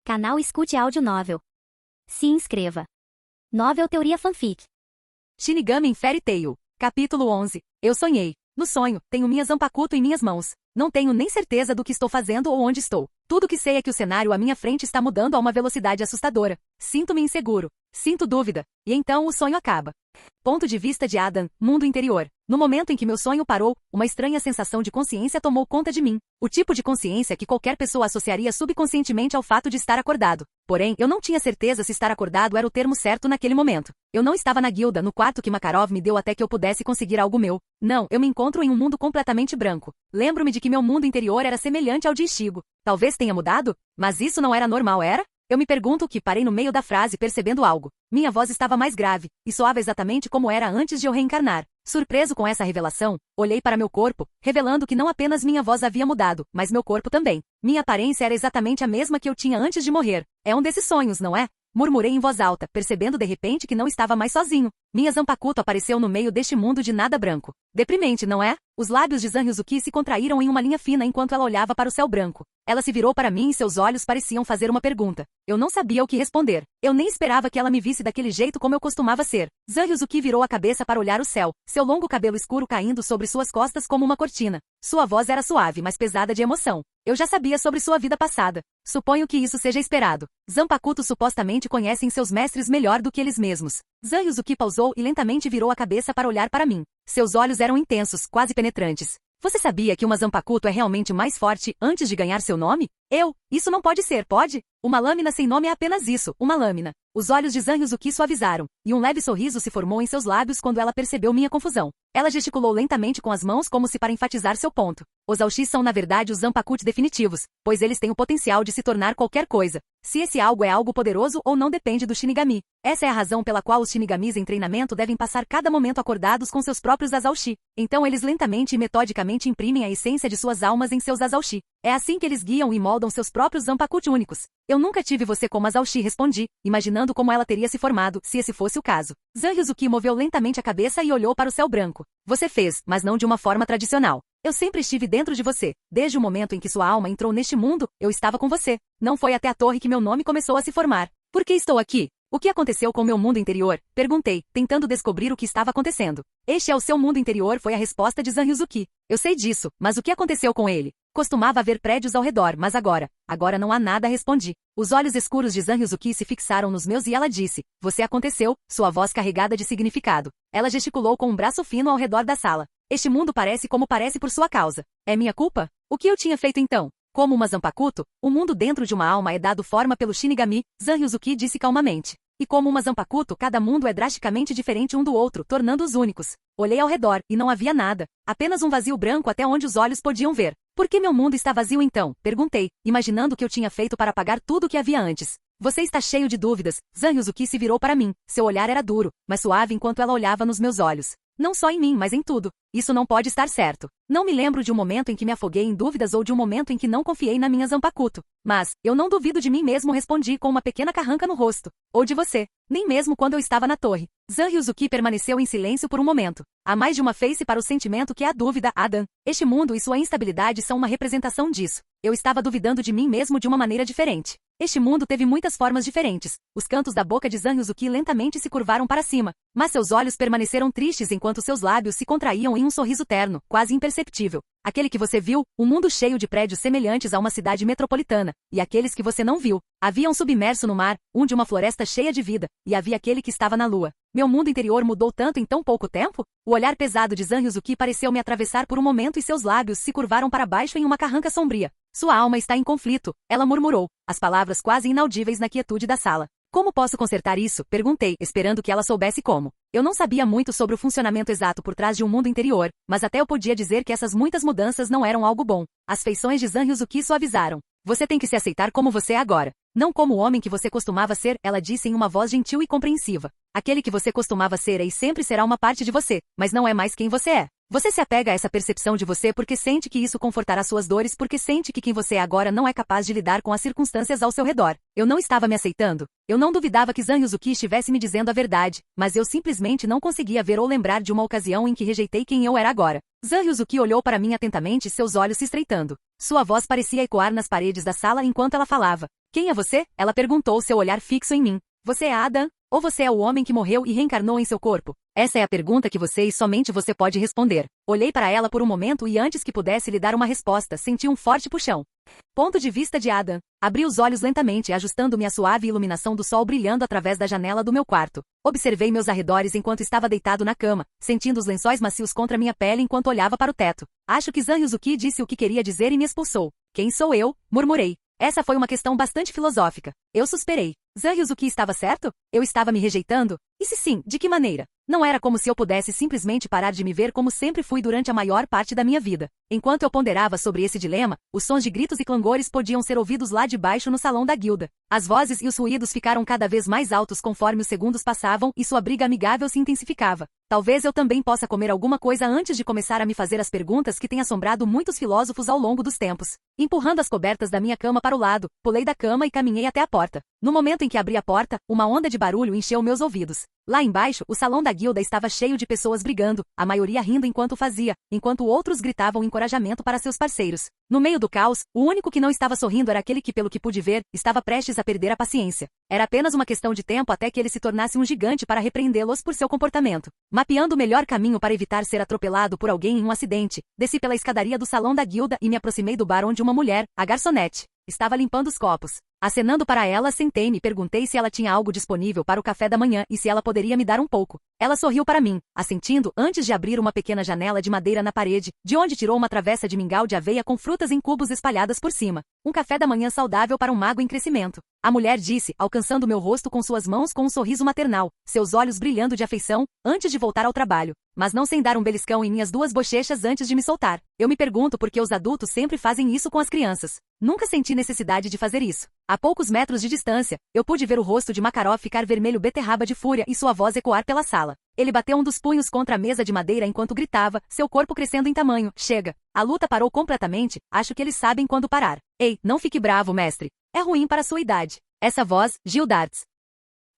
Canal Escute Áudio Novel. Se inscreva. Novel Teoria Fanfic. Shinigami em Fairy Tail. Capítulo 11. Eu sonhei. No sonho, tenho minha Zanpakuto em minhas mãos. Não tenho nem certeza do que estou fazendo ou onde estou. Tudo que sei é que o cenário à minha frente está mudando a uma velocidade assustadora. Sinto-me inseguro. Sinto dúvida. E então o sonho acaba. Ponto de vista de Adam, mundo interior. No momento em que meu sonho parou, uma estranha sensação de consciência tomou conta de mim. O tipo de consciência que qualquer pessoa associaria subconscientemente ao fato de estar acordado. Porém, eu não tinha certeza se estar acordado era o termo certo naquele momento. Eu não estava na guilda, no quarto que Makarov me deu até que eu pudesse conseguir algo meu. Não, eu me encontro em um mundo completamente branco. Lembro-me de que meu mundo interior era semelhante ao de Ichigo. Talvez tenha mudado? Mas isso não era normal, era? Eu me pergunto o que parei no meio da frase percebendo algo. Minha voz estava mais grave, e soava exatamente como era antes de eu reencarnar. Surpreso com essa revelação, olhei para meu corpo, revelando que não apenas minha voz havia mudado, mas meu corpo também. Minha aparência era exatamente a mesma que eu tinha antes de morrer. É um desses sonhos, não é? Murmurei em voz alta, percebendo de repente que não estava mais sozinho. Minha Zanpakuto apareceu no meio deste mundo de nada branco. Deprimente, não é? Os lábios de Zanryuzuki se contraíram em uma linha fina enquanto ela olhava para o céu branco. Ela se virou para mim e seus olhos pareciam fazer uma pergunta. Eu não sabia o que responder. Eu nem esperava que ela me visse daquele jeito como eu costumava ser. Zanryuzuki virou a cabeça para olhar o céu, seu longo cabelo escuro caindo sobre suas costas como uma cortina. Sua voz era suave, mas pesada de emoção. Eu já sabia sobre sua vida passada. Suponho que isso seja esperado. Zanpakuto supostamente conhecem seus mestres melhor do que eles mesmos. Zanryuzuki pausou e lentamente virou a cabeça para olhar para mim. Seus olhos eram intensos, quase penetrantes. Você sabia que uma Zanpakuto é realmente mais forte antes de ganhar seu nome? Isso não pode ser, pode? Uma lâmina sem nome é apenas isso, uma lâmina. Os olhos de Zanryuzuki suavizaram, e um leve sorriso se formou em seus lábios quando ela percebeu minha confusão. Ela gesticulou lentamente com as mãos como se para enfatizar seu ponto. Os Aoshi são na verdade os Zanpakuto definitivos, pois eles têm o potencial de se tornar qualquer coisa. Se esse algo é algo poderoso ou não depende do Shinigami. Essa é a razão pela qual os Shinigamis em treinamento devem passar cada momento acordados com seus próprios Aoshi. Então eles lentamente e metodicamente imprimem a essência de suas almas em seus Aoshi. É assim que eles guiam e moldam seus próprios Zanpakuto únicos. Eu nunca tive você como Aoshi, respondi, imaginando como ela teria se formado, se esse fosse o caso. Zanryuzuki moveu lentamente a cabeça e olhou para o céu branco. Você fez, mas não de uma forma tradicional. Eu sempre estive dentro de você. Desde o momento em que sua alma entrou neste mundo, eu estava com você. Não foi até a torre que meu nome começou a se formar. Por que estou aqui? O que aconteceu com meu mundo interior? Perguntei, tentando descobrir o que estava acontecendo. Este é o seu mundo interior, foi a resposta de Zanryuzuki. Eu sei disso, mas o que aconteceu com ele? Costumava haver prédios ao redor, mas agora não há nada, respondi. Os olhos escuros de Zanryuzuki se fixaram nos meus e ela disse, você aconteceu, sua voz carregada de significado. Ela gesticulou com um braço fino ao redor da sala. Este mundo parece como parece por sua causa. É minha culpa? O que eu tinha feito então? Como uma Zanpakuto, o mundo dentro de uma alma é dado forma pelo Shinigami, Zanryuzuki disse calmamente. E como uma Zanpakuto, cada mundo é drasticamente diferente um do outro, tornando-os únicos. Olhei ao redor, e não havia nada. Apenas um vazio branco até onde os olhos podiam ver. Por que meu mundo está vazio então? Perguntei, imaginando o que eu tinha feito para apagar tudo o que havia antes. Você está cheio de dúvidas. Zanryuzuki se virou para mim. Seu olhar era duro, mas suave enquanto ela olhava nos meus olhos. Não só em mim, mas em tudo. Isso não pode estar certo. Não me lembro de um momento em que me afoguei em dúvidas ou de um momento em que não confiei na minha Zanpakuto. Mas, eu não duvido de mim mesmo, respondi com uma pequena carranca no rosto. Ou de você. Nem mesmo quando eu estava na torre. Zanryuzuki permaneceu em silêncio por um momento. Há mais de uma face para o sentimento que é a dúvida, Adam. Este mundo e sua instabilidade são uma representação disso. Eu estava duvidando de mim mesmo de uma maneira diferente. Este mundo teve muitas formas diferentes. Os cantos da boca de Zanryuzuki lentamente se curvaram para cima, mas seus olhos permaneceram tristes enquanto seus lábios se contraíam em um sorriso terno, quase imperceptível. Aquele que você viu, um mundo cheio de prédios semelhantes a uma cidade metropolitana, e aqueles que você não viu. Havia um submerso no mar, um de uma floresta cheia de vida, e havia aquele que estava na lua. Meu mundo interior mudou tanto em tão pouco tempo? O olhar pesado de Zanryuzuki pareceu me atravessar por um momento e seus lábios se curvaram para baixo em uma carranca sombria. Sua alma está em conflito, ela murmurou, as palavras quase inaudíveis na quietude da sala. Como posso consertar isso? Perguntei, esperando que ela soubesse como. Eu não sabia muito sobre o funcionamento exato por trás de um mundo interior, mas até eu podia dizer que essas muitas mudanças não eram algo bom. As feições de Zanryuzuki suavizaram. Você tem que se aceitar como você é agora. Não como o homem que você costumava ser, ela disse em uma voz gentil e compreensiva. Aquele que você costumava ser e sempre será uma parte de você, mas não é mais quem você é. Você se apega a essa percepção de você porque sente que isso confortará suas dores, porque sente que quem você é agora não é capaz de lidar com as circunstâncias ao seu redor. Eu não estava me aceitando. Eu não duvidava que Zhang Yuzuki estivesse me dizendo a verdade, mas eu simplesmente não conseguia ver ou lembrar de uma ocasião em que rejeitei quem eu era agora. Zhang Yuzuki olhou para mim atentamente, seus olhos se estreitando. Sua voz parecia ecoar nas paredes da sala enquanto ela falava. Quem é você? Ela perguntou, seu olhar fixo em mim. Você é Adam? Ou você é o homem que morreu e reencarnou em seu corpo? Essa é a pergunta que você e somente você pode responder. Olhei para ela por um momento e antes que pudesse lhe dar uma resposta, senti um forte puxão. Ponto de vista de Adam. Abri os olhos lentamente, ajustando-me à suave iluminação do sol brilhando através da janela do meu quarto. Observei meus arredores enquanto estava deitado na cama, sentindo os lençóis macios contra minha pele enquanto olhava para o teto. Acho que Zhang Yuzuki disse o que queria dizer e me expulsou. Quem sou eu? Murmurei. Essa foi uma questão bastante filosófica. Eu suspirei. Zhang Yuzuki estava certo? Eu estava me rejeitando? E se sim, de que maneira? Não era como se eu pudesse simplesmente parar de me ver como sempre fui durante a maior parte da minha vida. Enquanto eu ponderava sobre esse dilema, os sons de gritos e clangores podiam ser ouvidos lá de baixo no salão da guilda. As vozes e os ruídos ficaram cada vez mais altos conforme os segundos passavam e sua briga amigável se intensificava. Talvez eu também possa comer alguma coisa antes de começar a me fazer as perguntas que têm assombrado muitos filósofos ao longo dos tempos. Empurrando as cobertas da minha cama para o lado, pulei da cama e caminhei até a porta. No momento em que abri a porta, uma onda de barulho encheu meus ouvidos. Lá embaixo, o salão da guilda estava cheio de pessoas brigando, a maioria rindo enquanto fazia, enquanto outros gritavam encorajamento para seus parceiros. No meio do caos, o único que não estava sorrindo era aquele que, pelo que pude ver, estava prestes a perder a paciência. Era apenas uma questão de tempo até que ele se tornasse um gigante para repreendê-los por seu comportamento. Mapeando o melhor caminho para evitar ser atropelado por alguém em um acidente, desci pela escadaria do salão da guilda e me aproximei do bar onde uma mulher, a garçonete, estava limpando os copos. Acenando para ela, sentei-me e perguntei se ela tinha algo disponível para o café da manhã e se ela poderia me dar um pouco. Ela sorriu para mim, assentindo, antes de abrir uma pequena janela de madeira na parede, de onde tirou uma travessa de mingau de aveia com frutas em cubos espalhadas por cima. Um café da manhã saudável para um mago em crescimento. A mulher disse, alcançando meu rosto com suas mãos com um sorriso maternal, seus olhos brilhando de afeição, antes de voltar ao trabalho, mas não sem dar um beliscão em minhas duas bochechas antes de me soltar. Eu me pergunto por que os adultos sempre fazem isso com as crianças. Nunca senti necessidade de fazer isso. A poucos metros de distância, eu pude ver o rosto de Makarov ficar vermelho beterraba de fúria e sua voz ecoar pela sala. Ele bateu um dos punhos contra a mesa de madeira enquanto gritava, seu corpo crescendo em tamanho. Chega. A luta parou completamente, acho que eles sabem quando parar. Ei, não fique bravo, mestre. É ruim para sua idade. Essa voz, Gil Darts.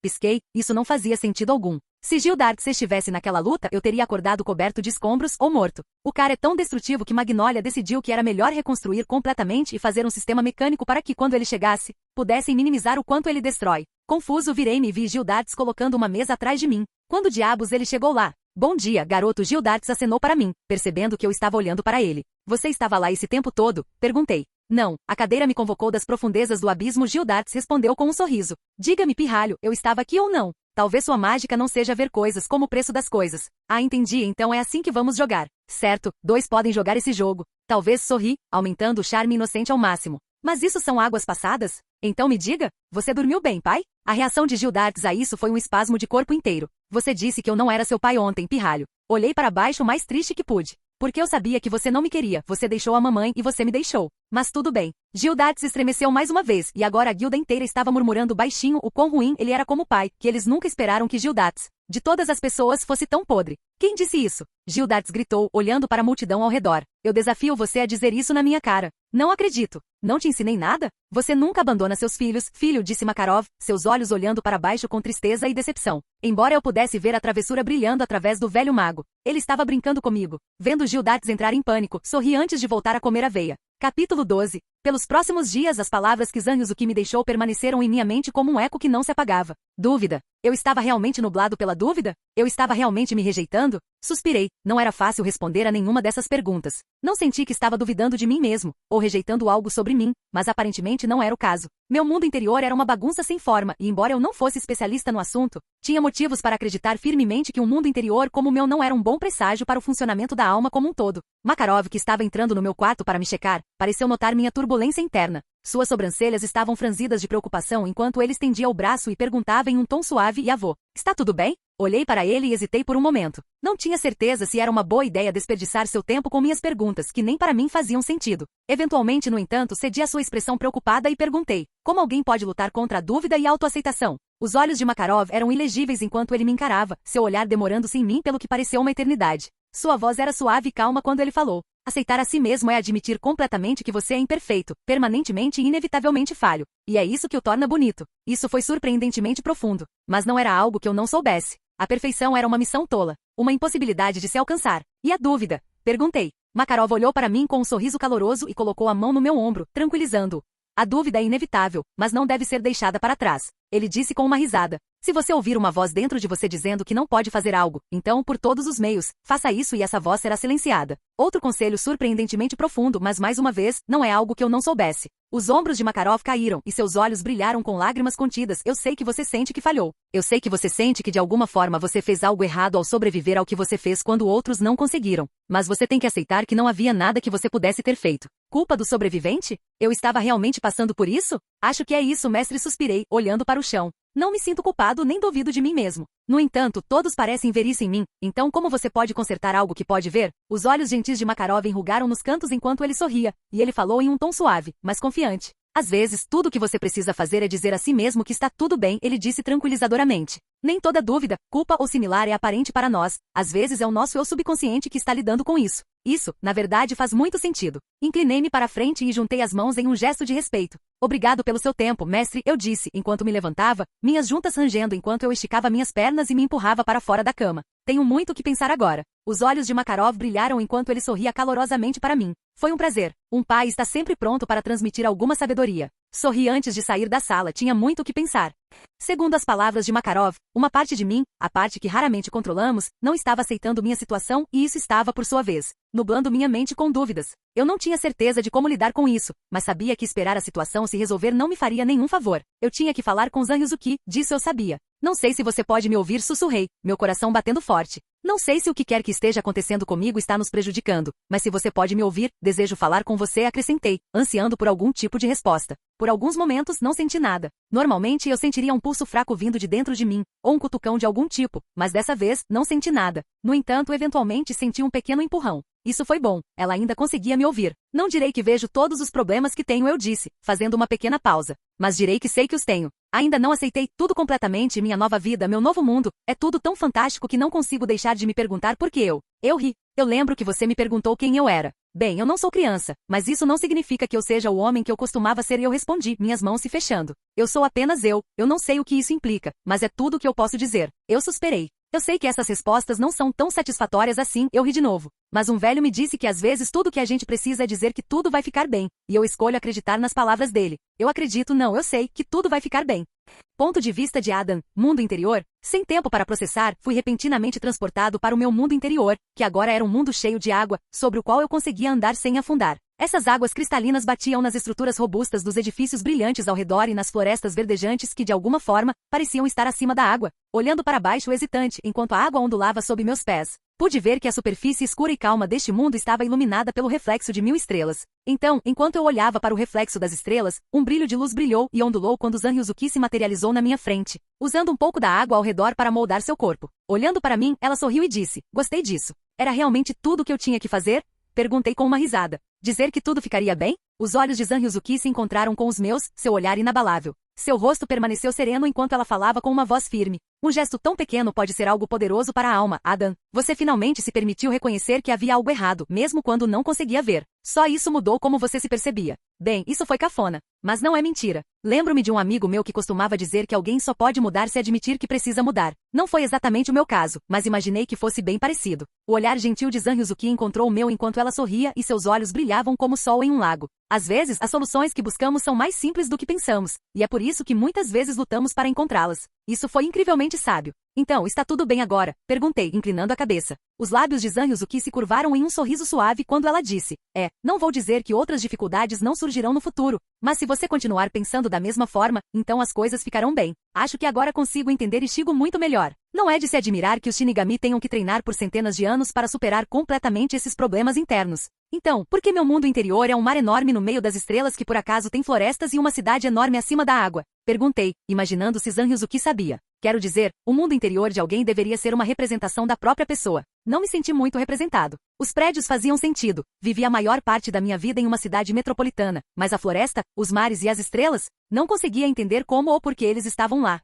Pisquei, isso não fazia sentido algum. Se Gil Darts estivesse naquela luta, eu teria acordado coberto de escombros ou morto. O cara é tão destrutivo que Magnolia decidiu que era melhor reconstruir completamente e fazer um sistema mecânico para que, quando ele chegasse, pudessem minimizar o quanto ele destrói. Confuso, virei-me e vi Gil Darts colocando uma mesa atrás de mim. Quando diabos ele chegou lá? Bom dia, garoto. Gil Darts acenou para mim, percebendo que eu estava olhando para ele. Você estava lá esse tempo todo? Perguntei. Não, a cadeira me convocou das profundezas do abismo. Gil Darts respondeu com um sorriso. Diga-me, pirralho, eu estava aqui ou não? Talvez sua mágica não seja ver coisas como o preço das coisas. Ah, entendi, então é assim que vamos jogar. Certo, dois podem jogar esse jogo. Talvez sorri, aumentando o charme inocente ao máximo. Mas isso são águas passadas? Então me diga, você dormiu bem, pai? A reação de Gil Darts a isso foi um espasmo de corpo inteiro. Você disse que eu não era seu pai ontem, pirralho. Olhei para baixo o mais triste que pude. Porque eu sabia que você não me queria, você deixou a mamãe e você me deixou. Mas tudo bem. Gil Darts estremeceu mais uma vez, e agora a guilda inteira estava murmurando baixinho o quão ruim ele era como pai, que eles nunca esperaram que Gil Darts, de todas as pessoas, fosse tão podre. Quem disse isso? Gil Darts gritou, olhando para a multidão ao redor. Eu desafio você a dizer isso na minha cara. Não acredito. Não te ensinei nada? Você nunca abandona seus filhos, filho, disse Makarov, seus olhos olhando para baixo com tristeza e decepção. Embora eu pudesse ver a travessura brilhando através do velho mago. Ele estava brincando comigo. Vendo Gil Darts entrar em pânico, sorri antes de voltar a comer aveia. Capítulo 12. Pelos próximos dias as palavras que Zhang Yuzuki me deixou permaneceram em minha mente como um eco que não se apagava. Dúvida. Eu estava realmente nublado pela dúvida? Eu estava realmente me rejeitando? Suspirei. Não era fácil responder a nenhuma dessas perguntas. Não senti que estava duvidando de mim mesmo, ou rejeitando algo sobre mim, mas aparentemente não era o caso. Meu mundo interior era uma bagunça sem forma, e embora eu não fosse especialista no assunto, tinha motivos para acreditar firmemente que um mundo interior como o meu não era um bom presságio para o funcionamento da alma como um todo. Makarov, que estava entrando no meu quarto para me checar, pareceu notar minha turbulência interna. Suas sobrancelhas estavam franzidas de preocupação enquanto ele estendia o braço e perguntava em um tom suave e avô. Está tudo bem? Olhei para ele e hesitei por um momento. Não tinha certeza se era uma boa ideia desperdiçar seu tempo com minhas perguntas, que nem para mim faziam sentido. Eventualmente, no entanto, cedi à sua expressão preocupada e perguntei: como alguém pode lutar contra a dúvida e a autoaceitação? Os olhos de Makarov eram ilegíveis enquanto ele me encarava, seu olhar demorando-se em mim pelo que pareceu uma eternidade. Sua voz era suave e calma quando ele falou. Aceitar a si mesmo é admitir completamente que você é imperfeito, permanentemente e inevitavelmente falho. E é isso que o torna bonito. Isso foi surpreendentemente profundo. Mas não era algo que eu não soubesse. A perfeição era uma missão tola. Uma impossibilidade de se alcançar. E a dúvida? Perguntei. Makarov olhou para mim com um sorriso caloroso e colocou a mão no meu ombro, tranquilizando-o. A dúvida é inevitável, mas não deve ser deixada para trás. Ele disse com uma risada. Se você ouvir uma voz dentro de você dizendo que não pode fazer algo, então, por todos os meios, faça isso e essa voz será silenciada. Outro conselho surpreendentemente profundo, mas mais uma vez, não é algo que eu não soubesse. Os ombros de Makarov caíram e seus olhos brilharam com lágrimas contidas. Eu sei que você sente que falhou. Eu sei que você sente que de alguma forma você fez algo errado ao sobreviver ao que você fez quando outros não conseguiram. Mas você tem que aceitar que não havia nada que você pudesse ter feito. Culpa do sobrevivente? Eu estava realmente passando por isso? Acho que é isso, mestre, suspirei, olhando para o chão. Não me sinto culpado nem duvido de mim mesmo. No entanto, todos parecem ver isso em mim, então como você pode consertar algo que pode ver? Os olhos gentis de Makarov enrugaram nos cantos enquanto ele sorria, e ele falou em um tom suave, mas confiante. Às vezes, tudo o que você precisa fazer é dizer a si mesmo que está tudo bem, ele disse tranquilizadoramente. Nem toda dúvida, culpa ou similar é aparente para nós. Às vezes é o nosso eu subconsciente que está lidando com isso. Isso, na verdade, faz muito sentido. Inclinei-me para a frente e juntei as mãos em um gesto de respeito. Obrigado pelo seu tempo, mestre, eu disse, enquanto me levantava, minhas juntas rangendo enquanto eu esticava minhas pernas e me empurrava para fora da cama. Tenho muito o que pensar agora. Os olhos de Makarov brilharam enquanto ele sorria calorosamente para mim. Foi um prazer. Um pai está sempre pronto para transmitir alguma sabedoria. Sorri antes de sair da sala, tinha muito o que pensar. Segundo as palavras de Makarov, uma parte de mim, a parte que raramente controlamos, não estava aceitando minha situação e isso estava, por sua vez, nublando minha mente com dúvidas. Eu não tinha certeza de como lidar com isso, mas sabia que esperar a situação se resolver não me faria nenhum favor. Eu tinha que falar com Zanyuzuki, disso eu sabia. Não sei se você pode me ouvir, sussurrei, meu coração batendo forte. Não sei se o que quer que esteja acontecendo comigo está nos prejudicando, mas se você pode me ouvir, desejo falar com você, acrescentei, ansiando por algum tipo de resposta. Por alguns momentos não senti nada. Normalmente eu sentiria um pulso fraco vindo de dentro de mim, ou um cutucão de algum tipo, mas dessa vez não senti nada. No entanto, eventualmente senti um pequeno empurrão. Isso foi bom, ela ainda conseguia me ouvir. Não direi que vejo todos os problemas que tenho, eu disse, fazendo uma pequena pausa. Mas direi que sei que os tenho. Ainda não aceitei tudo completamente, minha nova vida, meu novo mundo. É tudo tão fantástico que não consigo deixar de me perguntar por que eu. Eu ri. Eu lembro que você me perguntou quem eu era. Bem, eu não sou criança, mas isso não significa que eu seja o homem que eu costumava ser e eu respondi, minhas mãos se fechando. Eu sou apenas eu não sei o que isso implica, mas é tudo o que eu posso dizer. Eu suspirei. Eu sei que essas respostas não são tão satisfatórias assim, eu ri de novo. Mas um velho me disse que às vezes tudo o que a gente precisa é dizer que tudo vai ficar bem, e eu escolho acreditar nas palavras dele. Eu acredito, não, eu sei, que tudo vai ficar bem. Ponto de vista de Adam, mundo interior. Sem tempo para processar, fui repentinamente transportado para o meu mundo interior, que agora era um mundo cheio de água, sobre o qual eu conseguia andar sem afundar. Essas águas cristalinas batiam nas estruturas robustas dos edifícios brilhantes ao redor e nas florestas verdejantes que, de alguma forma, pareciam estar acima da água. Olhando para baixo hesitante, enquanto a água ondulava sob meus pés, pude ver que a superfície escura e calma deste mundo estava iluminada pelo reflexo de 1000 estrelas. Então, enquanto eu olhava para o reflexo das estrelas, um brilho de luz brilhou e ondulou quando Zanyuzuki se materializou na minha frente, usando um pouco da água ao redor para moldar seu corpo. Olhando para mim, ela sorriu e disse, gostei disso. Era realmente tudo o que eu tinha que fazer? Perguntei com uma risada. Dizer que tudo ficaria bem? Os olhos de Zanyuzuki se encontraram com os meus, seu olhar inabalável. Seu rosto permaneceu sereno enquanto ela falava com uma voz firme. Um gesto tão pequeno pode ser algo poderoso para a alma, Adam. Você finalmente se permitiu reconhecer que havia algo errado, mesmo quando não conseguia ver. Só isso mudou como você se percebia. Bem, isso foi cafona. Mas não é mentira. Lembro-me de um amigo meu que costumava dizer que alguém só pode mudar se admitir que precisa mudar. Não foi exatamente o meu caso, mas imaginei que fosse bem parecido. O olhar gentil de Zanyuzuki encontrou o meu enquanto ela sorria e seus olhos brilhavam como o sol em um lago. Às vezes, as soluções que buscamos são mais simples do que pensamos, e é por isso que muitas vezes lutamos para encontrá-las. Isso foi incrivelmente sábio. Então, está tudo bem agora? Perguntei, inclinando a cabeça. Os lábios de Zanyuzuki se curvaram em um sorriso suave quando ela disse, não vou dizer que outras dificuldades não surgirão no futuro, mas se você continuar pensando da mesma forma, então as coisas ficarão bem. Acho que agora consigo entender Ichigo muito melhor. Não é de se admirar que os Shinigami tenham que treinar por centenas de anos para superar completamente esses problemas internos. Então, por que meu mundo interior é um mar enorme no meio das estrelas que por acaso tem florestas e uma cidade enorme acima da água? Perguntei, imaginando se Zanyuzuki sabia. Quero dizer, o mundo interior de alguém deveria ser uma representação da própria pessoa. Não me senti muito representado. Os prédios faziam sentido. Vivi a maior parte da minha vida em uma cidade metropolitana, mas a floresta, os mares e as estrelas? Não conseguia entender como ou por que eles estavam lá.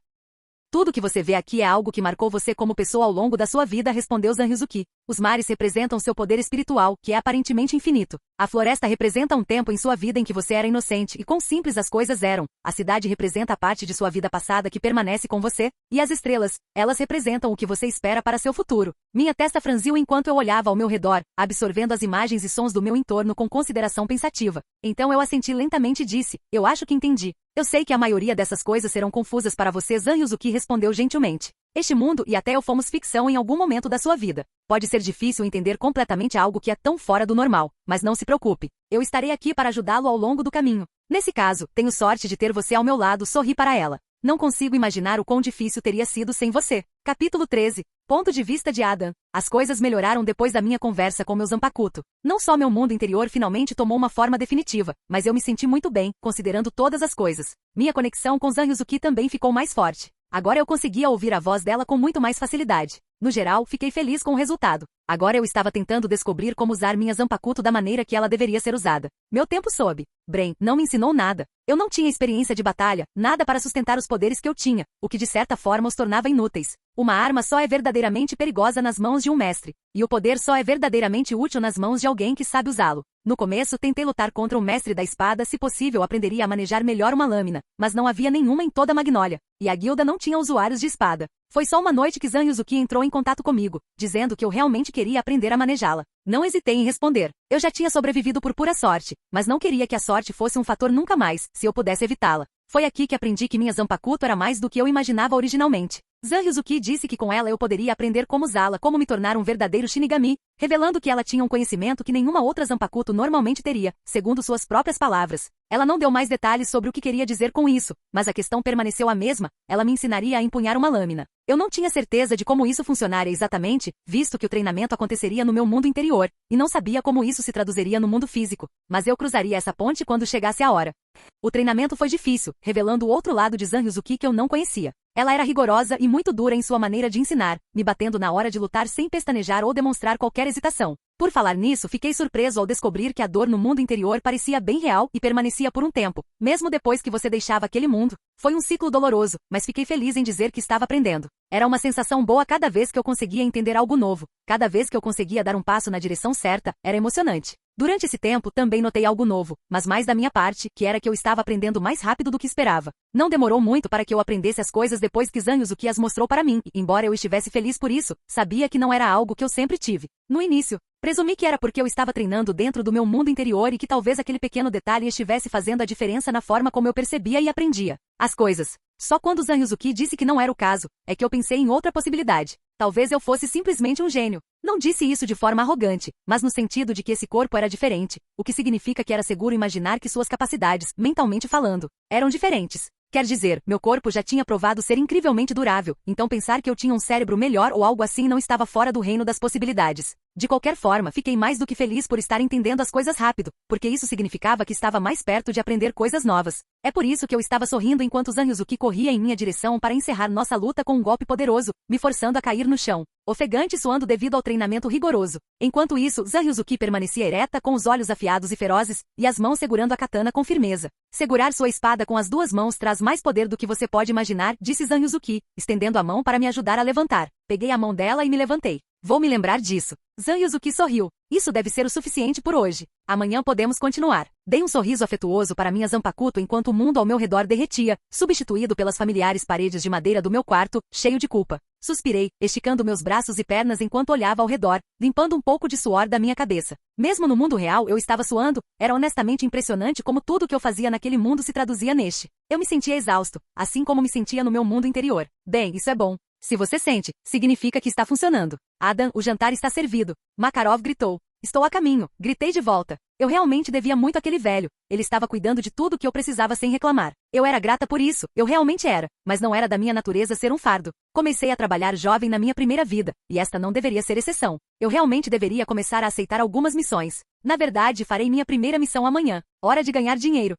Tudo que você vê aqui é algo que marcou você como pessoa ao longo da sua vida, respondeu Zanyuzuki. Os mares representam seu poder espiritual, que é aparentemente infinito. A floresta representa um tempo em sua vida em que você era inocente e quão simples as coisas eram. A cidade representa a parte de sua vida passada que permanece com você. E as estrelas, elas representam o que você espera para seu futuro. Minha testa franziu enquanto eu olhava ao meu redor, absorvendo as imagens e sons do meu entorno com consideração pensativa. Então eu assenti lentamente e disse, eu acho que entendi. Eu sei que a maioria dessas coisas serão confusas para você, Zan Yuzuki respondeu gentilmente. Este mundo e até eu fomos ficção em algum momento da sua vida. Pode ser difícil entender completamente algo que é tão fora do normal, mas não se preocupe. Eu estarei aqui para ajudá-lo ao longo do caminho. Nesse caso, tenho sorte de ter você ao meu lado, sorri para ela. Não consigo imaginar o quão difícil teria sido sem você. Capítulo 13. Ponto de vista de Adam. As coisas melhoraram depois da minha conversa com meu Zanpakuto. Não só meu mundo interior finalmente tomou uma forma definitiva, mas eu me senti muito bem, considerando todas as coisas. Minha conexão com Zan Yuzuki também ficou mais forte. Agora eu conseguia ouvir a voz dela com muito mais facilidade. No geral, fiquei feliz com o resultado. Agora eu estava tentando descobrir como usar minha Zanpakuto da maneira que ela deveria ser usada. Meu tempo sob. Bren não me ensinou nada. Eu não tinha experiência de batalha, nada para sustentar os poderes que eu tinha, o que de certa forma os tornava inúteis. Uma arma só é verdadeiramente perigosa nas mãos de um mestre, e o poder só é verdadeiramente útil nas mãos de alguém que sabe usá-lo. No começo tentei lutar contra o mestre da espada, se possível aprenderia a manejar melhor uma lâmina, mas não havia nenhuma em toda Magnólia, e a guilda não tinha usuários de espada. Foi só uma noite que Zan Yuzuki entrou em contato comigo, dizendo que eu realmente queria aprender a manejá-la. Não hesitei em responder. Eu já tinha sobrevivido por pura sorte, mas não queria que a sorte fosse um fator nunca mais, se eu pudesse evitá-la. Foi aqui que aprendi que minha Zanpakuto era mais do que eu imaginava originalmente. Zan Yuzuki disse que com ela eu poderia aprender como usá-la, como me tornar um verdadeiro Shinigami, revelando que ela tinha um conhecimento que nenhuma outra Zanpakuto normalmente teria, segundo suas próprias palavras. Ela não deu mais detalhes sobre o que queria dizer com isso, mas a questão permaneceu a mesma, ela me ensinaria a empunhar uma lâmina. Eu não tinha certeza de como isso funcionaria exatamente, visto que o treinamento aconteceria no meu mundo interior, e não sabia como isso se traduziria no mundo físico, mas eu cruzaria essa ponte quando chegasse a hora. O treinamento foi difícil, revelando o outro lado de Zan Yuzuki que eu não conhecia. Ela era rigorosa e muito dura em sua maneira de ensinar, me batendo na hora de lutar sem pestanejar ou demonstrar qualquer hesitação. Por falar nisso, fiquei surpreso ao descobrir que a dor no mundo interior parecia bem real e permanecia por um tempo, mesmo depois que você deixava aquele mundo. Foi um ciclo doloroso, mas fiquei feliz em dizer que estava aprendendo. Era uma sensação boa cada vez que eu conseguia entender algo novo. Cada vez que eu conseguia dar um passo na direção certa, era emocionante. Durante esse tempo, também notei algo novo, mas mais da minha parte, que era que eu estava aprendendo mais rápido do que esperava. Não demorou muito para que eu aprendesse as coisas depois que Zan Yuzuki as mostrou para mim, e embora eu estivesse feliz por isso, sabia que não era algo que eu sempre tive. No início, presumi que era porque eu estava treinando dentro do meu mundo interior e que talvez aquele pequeno detalhe estivesse fazendo a diferença na forma como eu percebia e aprendia as coisas. Só quando Zan Yuzuki disse que não era o caso, é que eu pensei em outra possibilidade. Talvez eu fosse simplesmente um gênio. Não disse isso de forma arrogante, mas no sentido de que esse corpo era diferente, o que significa que era seguro imaginar que suas capacidades, mentalmente falando, eram diferentes. Quer dizer, meu corpo já tinha provado ser incrivelmente durável, então pensar que eu tinha um cérebro melhor ou algo assim não estava fora do reino das possibilidades. De qualquer forma, fiquei mais do que feliz por estar entendendo as coisas rápido, porque isso significava que estava mais perto de aprender coisas novas. É por isso que eu estava sorrindo enquanto Zan Yuzuki corria em minha direção para encerrar nossa luta com um golpe poderoso, me forçando a cair no chão, ofegante e suando devido ao treinamento rigoroso. Enquanto isso, Zan Yuzuki permanecia ereta com os olhos afiados e ferozes, e as mãos segurando a katana com firmeza. Segurar sua espada com as duas mãos traz mais poder do que você pode imaginar, disse Zan Yuzuki, estendendo a mão para me ajudar a levantar. Peguei a mão dela e me levantei. Vou me lembrar disso. Zan Yuzuki sorriu. Isso deve ser o suficiente por hoje. Amanhã podemos continuar. Dei um sorriso afetuoso para minha Zanpakuto enquanto o mundo ao meu redor derretia, substituído pelas familiares paredes de madeira do meu quarto, cheio de culpa. Suspirei, esticando meus braços e pernas enquanto olhava ao redor, limpando um pouco de suor da minha cabeça. Mesmo no mundo real eu estava suando, era honestamente impressionante como tudo o que eu fazia naquele mundo se traduzia neste. Eu me sentia exausto, assim como me sentia no meu mundo interior. Bem, isso é bom. Se você sente, significa que está funcionando. Adam, o jantar está servido. Makarov gritou. Estou a caminho, gritei de volta. Eu realmente devia muito àquele velho. Ele estava cuidando de tudo que eu precisava sem reclamar. Eu era grata por isso, eu realmente era, mas não era da minha natureza ser um fardo. Comecei a trabalhar jovem na minha primeira vida, e esta não deveria ser exceção. Eu realmente deveria começar a aceitar algumas missões. Na verdade, farei minha primeira missão amanhã. Hora de ganhar dinheiro.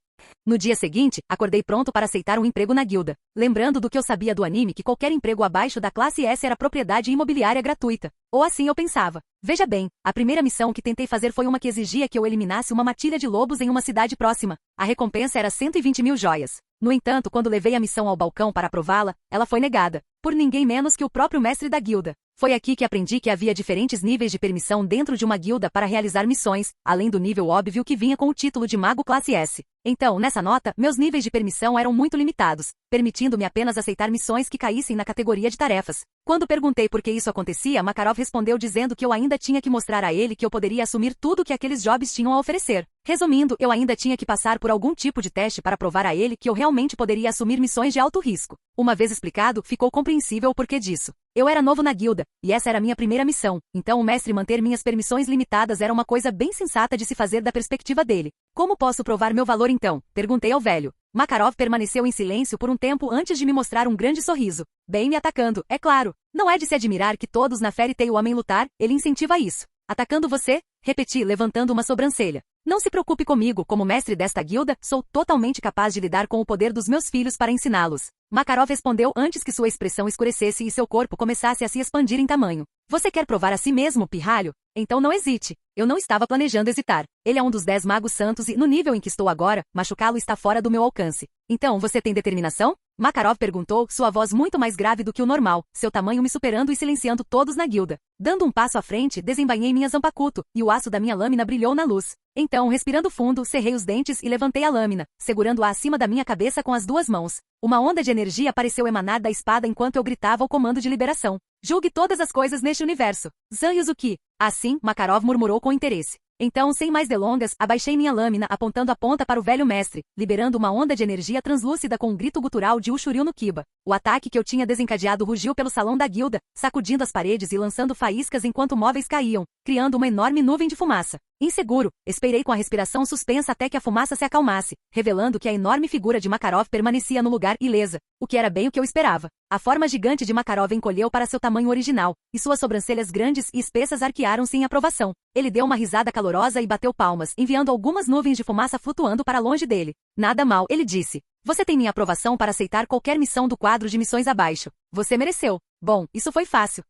No dia seguinte, acordei pronto para aceitar um emprego na guilda, lembrando do que eu sabia do anime que qualquer emprego abaixo da classe S era propriedade imobiliária gratuita. Ou assim eu pensava. Veja bem, a primeira missão que tentei fazer foi uma que exigia que eu eliminasse exterminasse uma matilha de lobos em uma cidade próxima. A recompensa era 120.000 joias. No entanto, quando levei a missão ao balcão para aprová-la, ela foi negada, por ninguém menos que o próprio mestre da guilda. Foi aqui que aprendi que havia diferentes níveis de permissão dentro de uma guilda para realizar missões, além do nível óbvio que vinha com o título de Mago Classe S. Então, nessa nota, meus níveis de permissão eram muito limitados, permitindo-me apenas aceitar missões que caíssem na categoria de tarefas. Quando perguntei por que isso acontecia, Makarov respondeu dizendo que eu ainda tinha que mostrar a ele que eu poderia assumir tudo que aqueles jobs tinham a oferecer. Resumindo, eu ainda tinha que passar por algum tipo de teste para provar a ele que eu realmente poderia assumir missões de alto risco. Uma vez explicado, ficou compreensível o porquê disso. Eu era novo na guilda, e essa era minha primeira missão, então o mestre manter minhas permissões limitadas era uma coisa bem sensata de se fazer da perspectiva dele. Como posso provar meu valor então? Perguntei ao velho. Makarov permaneceu em silêncio por um tempo antes de me mostrar um grande sorriso. Bem me atacando, é claro. Não é de se admirar que todos na Fairy Tail amem lutar, ele incentiva isso. Atacando você? Repeti, levantando uma sobrancelha. Não se preocupe comigo, como mestre desta guilda, sou totalmente capaz de lidar com o poder dos meus filhos para ensiná-los. Makarov respondeu antes que sua expressão escurecesse e seu corpo começasse a se expandir em tamanho. Você quer provar a si mesmo, pirralho? Então não hesite. Eu não estava planejando hesitar. Ele é um dos 10 magos santos e, no nível em que estou agora, machucá-lo está fora do meu alcance. Então, você tem determinação? Makarov perguntou, sua voz muito mais grave do que o normal, seu tamanho me superando e silenciando todos na guilda. Dando um passo à frente, desembainhei minha Zanpakuto, e o aço da minha lâmina brilhou na luz. Então, respirando fundo, cerrei os dentes e levantei a lâmina, segurando-a acima da minha cabeça com as duas mãos. Uma onda de energia pareceu emanar da espada enquanto eu gritava o comando de liberação. Julgue todas as coisas neste universo. Zan Yuzuki. Assim, Makarov murmurou com interesse. Então, sem mais delongas, abaixei minha lâmina apontando a ponta para o velho mestre, liberando uma onda de energia translúcida com um grito gutural de Ushuryu no Kiba. O ataque que eu tinha desencadeado rugiu pelo salão da guilda, sacudindo as paredes e lançando faíscas enquanto móveis caíam, criando uma enorme nuvem de fumaça. Inseguro, esperei com a respiração suspensa até que a fumaça se acalmasse, revelando que a enorme figura de Makarov permanecia no lugar ilesa, o que era bem o que eu esperava. A forma gigante de Makarov encolheu para seu tamanho original, e suas sobrancelhas grandes e espessas arquearam-se em aprovação. Ele deu uma risada calorosa e bateu palmas, enviando algumas nuvens de fumaça flutuando para longe dele. Nada mal, ele disse. Você tem minha aprovação para aceitar qualquer missão do quadro de missões abaixo. Você mereceu. Bom, isso foi fácil.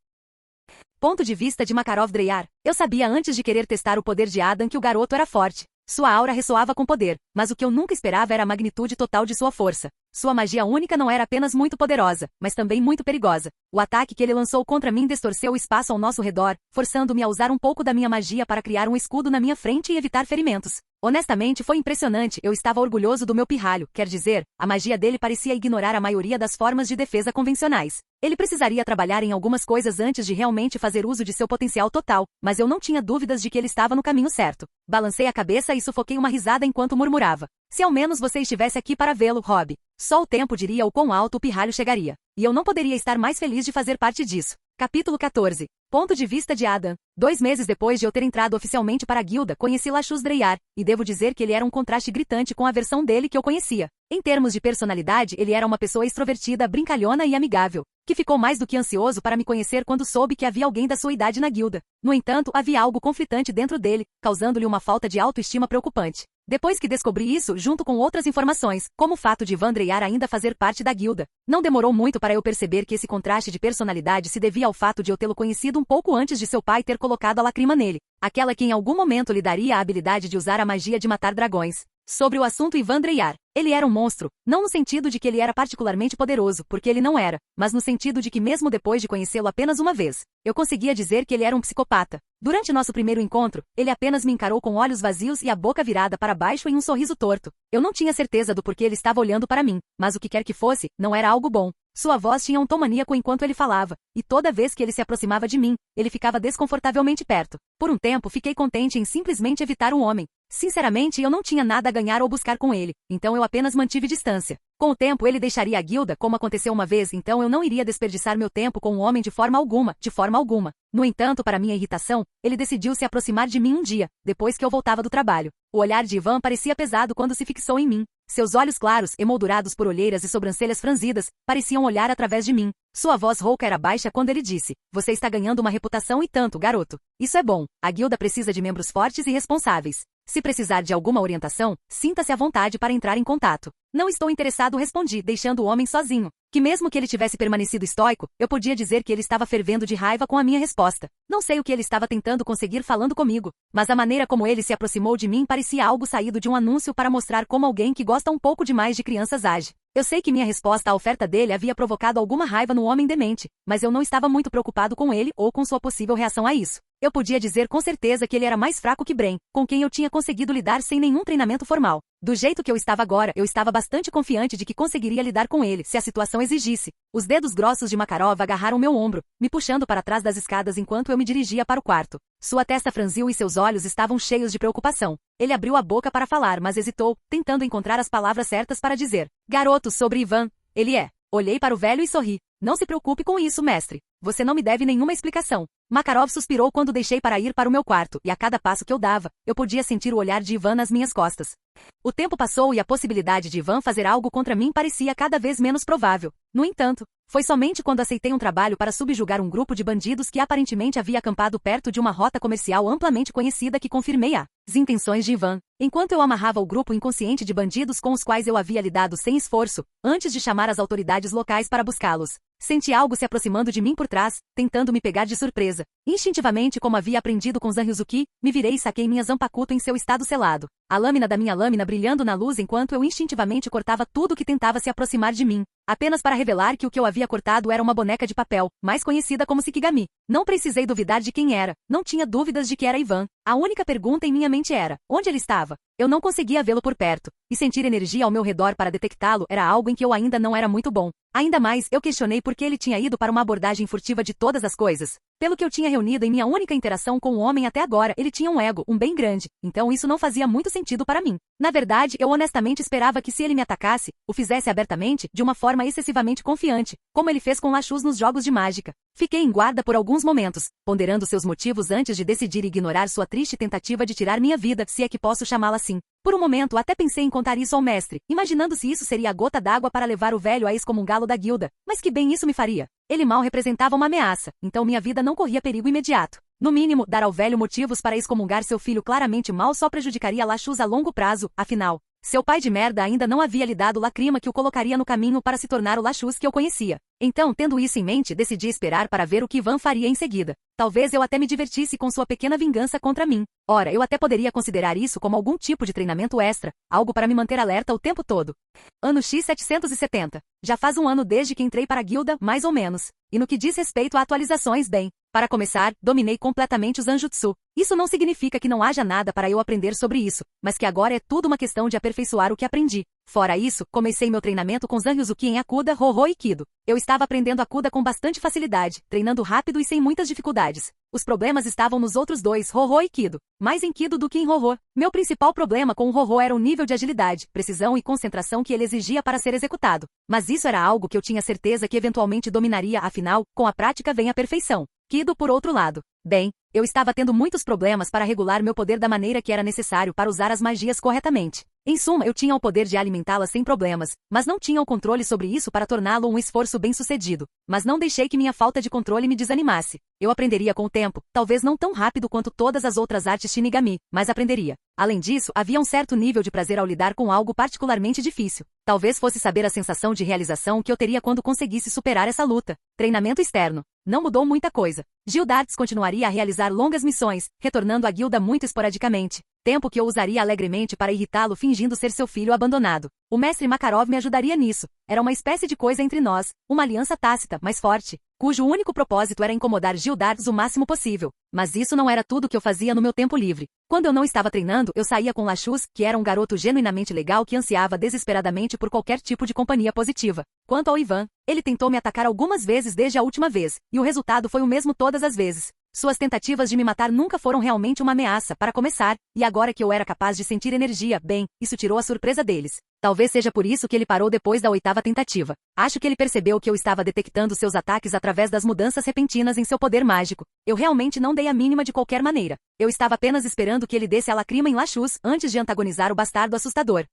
Ponto de vista de Makarov Dreyar. Eu sabia antes de querer testar o poder de Adam que o garoto era forte. Sua aura ressoava com poder, mas o que eu nunca esperava era a magnitude total de sua força. Sua magia única não era apenas muito poderosa, mas também muito perigosa. O ataque que ele lançou contra mim distorceu o espaço ao nosso redor, forçando-me a usar um pouco da minha magia para criar um escudo na minha frente e evitar ferimentos. Honestamente, foi impressionante, eu estava orgulhoso do meu pirralho, quer dizer, a magia dele parecia ignorar a maioria das formas de defesa convencionais. Ele precisaria trabalhar em algumas coisas antes de realmente fazer uso de seu potencial total, mas eu não tinha dúvidas de que ele estava no caminho certo. Balancei a cabeça e sufoquei uma risada enquanto murmurava. Se ao menos você estivesse aqui para vê-lo, Rob. Só o tempo diria o quão alto o pirralho chegaria. E eu não poderia estar mais feliz de fazer parte disso. Capítulo 14. Ponto de vista de Adam. 2 meses depois de eu ter entrado oficialmente para a guilda, conheci Lachus Dreyar, e devo dizer que ele era um contraste gritante com a versão dele que eu conhecia. Em termos de personalidade, ele era uma pessoa extrovertida, brincalhona e amigável, que ficou mais do que ansioso para me conhecer quando soube que havia alguém da sua idade na guilda. No entanto, havia algo conflitante dentro dele, causando-lhe uma falta de autoestima preocupante. Depois que descobri isso, junto com outras informações, como o fato de Ivan Dreyar ainda fazer parte da guilda, não demorou muito para eu perceber que esse contraste de personalidade se devia ao fato de eu tê-lo conhecido um pouco antes de seu pai ter colocado a lacrima nele, aquela que em algum momento lhe daria a habilidade de usar a magia de matar dragões. Sobre o assunto Ivan Dreyar, ele era um monstro, não no sentido de que ele era particularmente poderoso, porque ele não era, mas no sentido de que mesmo depois de conhecê-lo apenas uma vez, eu conseguia dizer que ele era um psicopata. Durante nosso primeiro encontro, ele apenas me encarou com olhos vazios e a boca virada para baixo em um sorriso torto. Eu não tinha certeza do porquê ele estava olhando para mim, mas o que quer que fosse, não era algo bom. Sua voz tinha um tom maníaco enquanto ele falava, e toda vez que ele se aproximava de mim, ele ficava desconfortavelmente perto. Por um tempo fiquei contente em simplesmente evitar o homem. Sinceramente, eu não tinha nada a ganhar ou buscar com ele, então eu apenas mantive distância. Com o tempo ele deixaria a guilda, como aconteceu uma vez, então eu não iria desperdiçar meu tempo com um homem de forma alguma, de forma alguma. No entanto, para minha irritação, ele decidiu se aproximar de mim um dia, depois que eu voltava do trabalho. O olhar de Ivan parecia pesado quando se fixou em mim. Seus olhos claros, emoldurados por olheiras e sobrancelhas franzidas, pareciam olhar através de mim. Sua voz rouca era baixa quando ele disse: "Você está ganhando uma reputação e tanto, garoto. Isso é bom. A guilda precisa de membros fortes e responsáveis. Se precisar de alguma orientação, sinta-se à vontade para entrar em contato." Não estou interessado, respondi, deixando o homem sozinho. Que mesmo que ele tivesse permanecido estoico, eu podia dizer que ele estava fervendo de raiva com a minha resposta. Não sei o que ele estava tentando conseguir falando comigo, mas a maneira como ele se aproximou de mim parecia algo saído de um anúncio para mostrar como alguém que gosta um pouco demais de crianças age. Eu sei que minha resposta à oferta dele havia provocado alguma raiva no homem demente, mas eu não estava muito preocupado com ele ou com sua possível reação a isso. Eu podia dizer com certeza que ele era mais fraco que Bren, com quem eu tinha conseguido lidar sem nenhum treinamento formal. Do jeito que eu estava agora, eu estava bastante confiante de que conseguiria lidar com ele, se a situação exigisse. Os dedos grossos de Makarov agarraram meu ombro, me puxando para trás das escadas enquanto eu me dirigia para o quarto. Sua testa franziu e seus olhos estavam cheios de preocupação. Ele abriu a boca para falar, mas hesitou, tentando encontrar as palavras certas para dizer. Garoto, sobre Ivan. Ele é. Olhei para o velho e sorri. Não se preocupe com isso, mestre. Você não me deve nenhuma explicação. Makarov suspirou quando deixei para ir para o meu quarto, e a cada passo que eu dava, eu podia sentir o olhar de Ivan nas minhas costas. O tempo passou e a possibilidade de Ivan fazer algo contra mim parecia cada vez menos provável. No entanto, foi somente quando aceitei um trabalho para subjugar um grupo de bandidos que aparentemente havia acampado perto de uma rota comercial amplamente conhecida que confirmei as intenções de Ivan. Enquanto eu amarrava o grupo inconsciente de bandidos com os quais eu havia lidado sem esforço, antes de chamar as autoridades locais para buscá-los, senti algo se aproximando de mim por trás, tentando me pegar de surpresa. Instintivamente, como havia aprendido com Zanryuzuki, me virei e saquei minha Zanpakuto em seu estado selado. A lâmina da minha lâmina brilhando na luz enquanto eu instintivamente cortava tudo que tentava se aproximar de mim, apenas para revelar que o que eu havia cortado era uma boneca de papel, mais conhecida como Shikigami. Não precisei duvidar de quem era, não tinha dúvidas de que era Ivan. A única pergunta em minha mente era, onde ele estava? Eu não conseguia vê-lo por perto, e sentir energia ao meu redor para detectá-lo era algo em que eu ainda não era muito bom. Ainda mais, eu questionei por que ele tinha ido para uma abordagem furtiva de todas as coisas. Pelo que eu tinha reunido em minha única interação com o homem até agora, ele tinha um ego, bem grande, então isso não fazia muito sentido para mim. Na verdade, eu honestamente esperava que se ele me atacasse, o fizesse abertamente, de uma forma excessivamente confiante, como ele fez com Lachus nos jogos de mágica. Fiquei em guarda por alguns momentos, ponderando seus motivos antes de decidir ignorar sua triste tentativa de tirar minha vida, se é que posso chamá-la assim. Por um momento até pensei em contar isso ao mestre, imaginando se isso seria a gota d'água para levar o velho a excomungá-lo da guilda, mas que bem isso me faria. Ele mal representava uma ameaça, então minha vida não corria perigo imediato. No mínimo, dar ao velho motivos para excomungar seu filho claramente mal só prejudicaria Lachus a longo prazo, afinal. Seu pai de merda ainda não havia lhe dado lacrima que o colocaria no caminho para se tornar o Lachus que eu conhecia. Então, tendo isso em mente, decidi esperar para ver o que Ivan faria em seguida. Talvez eu até me divertisse com sua pequena vingança contra mim. Ora, eu até poderia considerar isso como algum tipo de treinamento extra, algo para me manter alerta o tempo todo. Ano X770. Já faz um ano desde que entrei para a guilda, mais ou menos. E no que diz respeito a atualizações, bem, para começar, dominei completamente o Zanjutsu. Isso não significa que não haja nada para eu aprender sobre isso, mas que agora é tudo uma questão de aperfeiçoar o que aprendi. Fora isso, comecei meu treinamento com Zanryuzuki em Akuda, Hoho e Kido. Eu estava aprendendo Akuda com bastante facilidade, treinando rápido e sem muitas dificuldades. Os problemas estavam nos outros dois, Hoho e Kido. Mais em Kido do que em Hoho. Meu principal problema com o Hoho era o nível de agilidade, precisão e concentração que ele exigia para ser executado. Mas isso era algo que eu tinha certeza que eventualmente dominaria, afinal, com a prática vem a perfeição. Kido, por outro lado. Bem, eu estava tendo muitos problemas para regular meu poder da maneira que era necessário para usar as magias corretamente. Em suma, eu tinha o poder de alimentá-la sem problemas, mas não tinha o controle sobre isso para torná-lo um esforço bem-sucedido. Mas não deixei que minha falta de controle me desanimasse. Eu aprenderia com o tempo, talvez não tão rápido quanto todas as outras artes Shinigami, mas aprenderia. Além disso, havia um certo nível de prazer ao lidar com algo particularmente difícil. Talvez fosse saber a sensação de realização que eu teria quando conseguisse superar essa luta. Treinamento externo. Não mudou muita coisa. Gildarts continuaria a realizar longas missões, retornando à guilda muito esporadicamente. Tempo que eu usaria alegremente para irritá-lo fingindo ser seu filho abandonado. O mestre Makarov me ajudaria nisso. Era uma espécie de coisa entre nós, uma aliança tácita, mas forte, cujo único propósito era incomodar Gildarts o máximo possível. Mas isso não era tudo que eu fazia no meu tempo livre. Quando eu não estava treinando, eu saía com Lachus, que era um garoto genuinamente legal que ansiava desesperadamente por qualquer tipo de companhia positiva. Quanto ao Ivan, ele tentou me atacar algumas vezes desde a última vez, e o resultado foi o mesmo todas as vezes. Suas tentativas de me matar nunca foram realmente uma ameaça, para começar, e agora que eu era capaz de sentir energia, bem, isso tirou a surpresa deles. Talvez seja por isso que ele parou depois da 8ª tentativa. Acho que ele percebeu que eu estava detectando seus ataques através das mudanças repentinas em seu poder mágico. Eu realmente não dei a mínima de qualquer maneira. Eu estava apenas esperando que ele desse a lacrima em Lachus antes de antagonizar o bastardo assustador.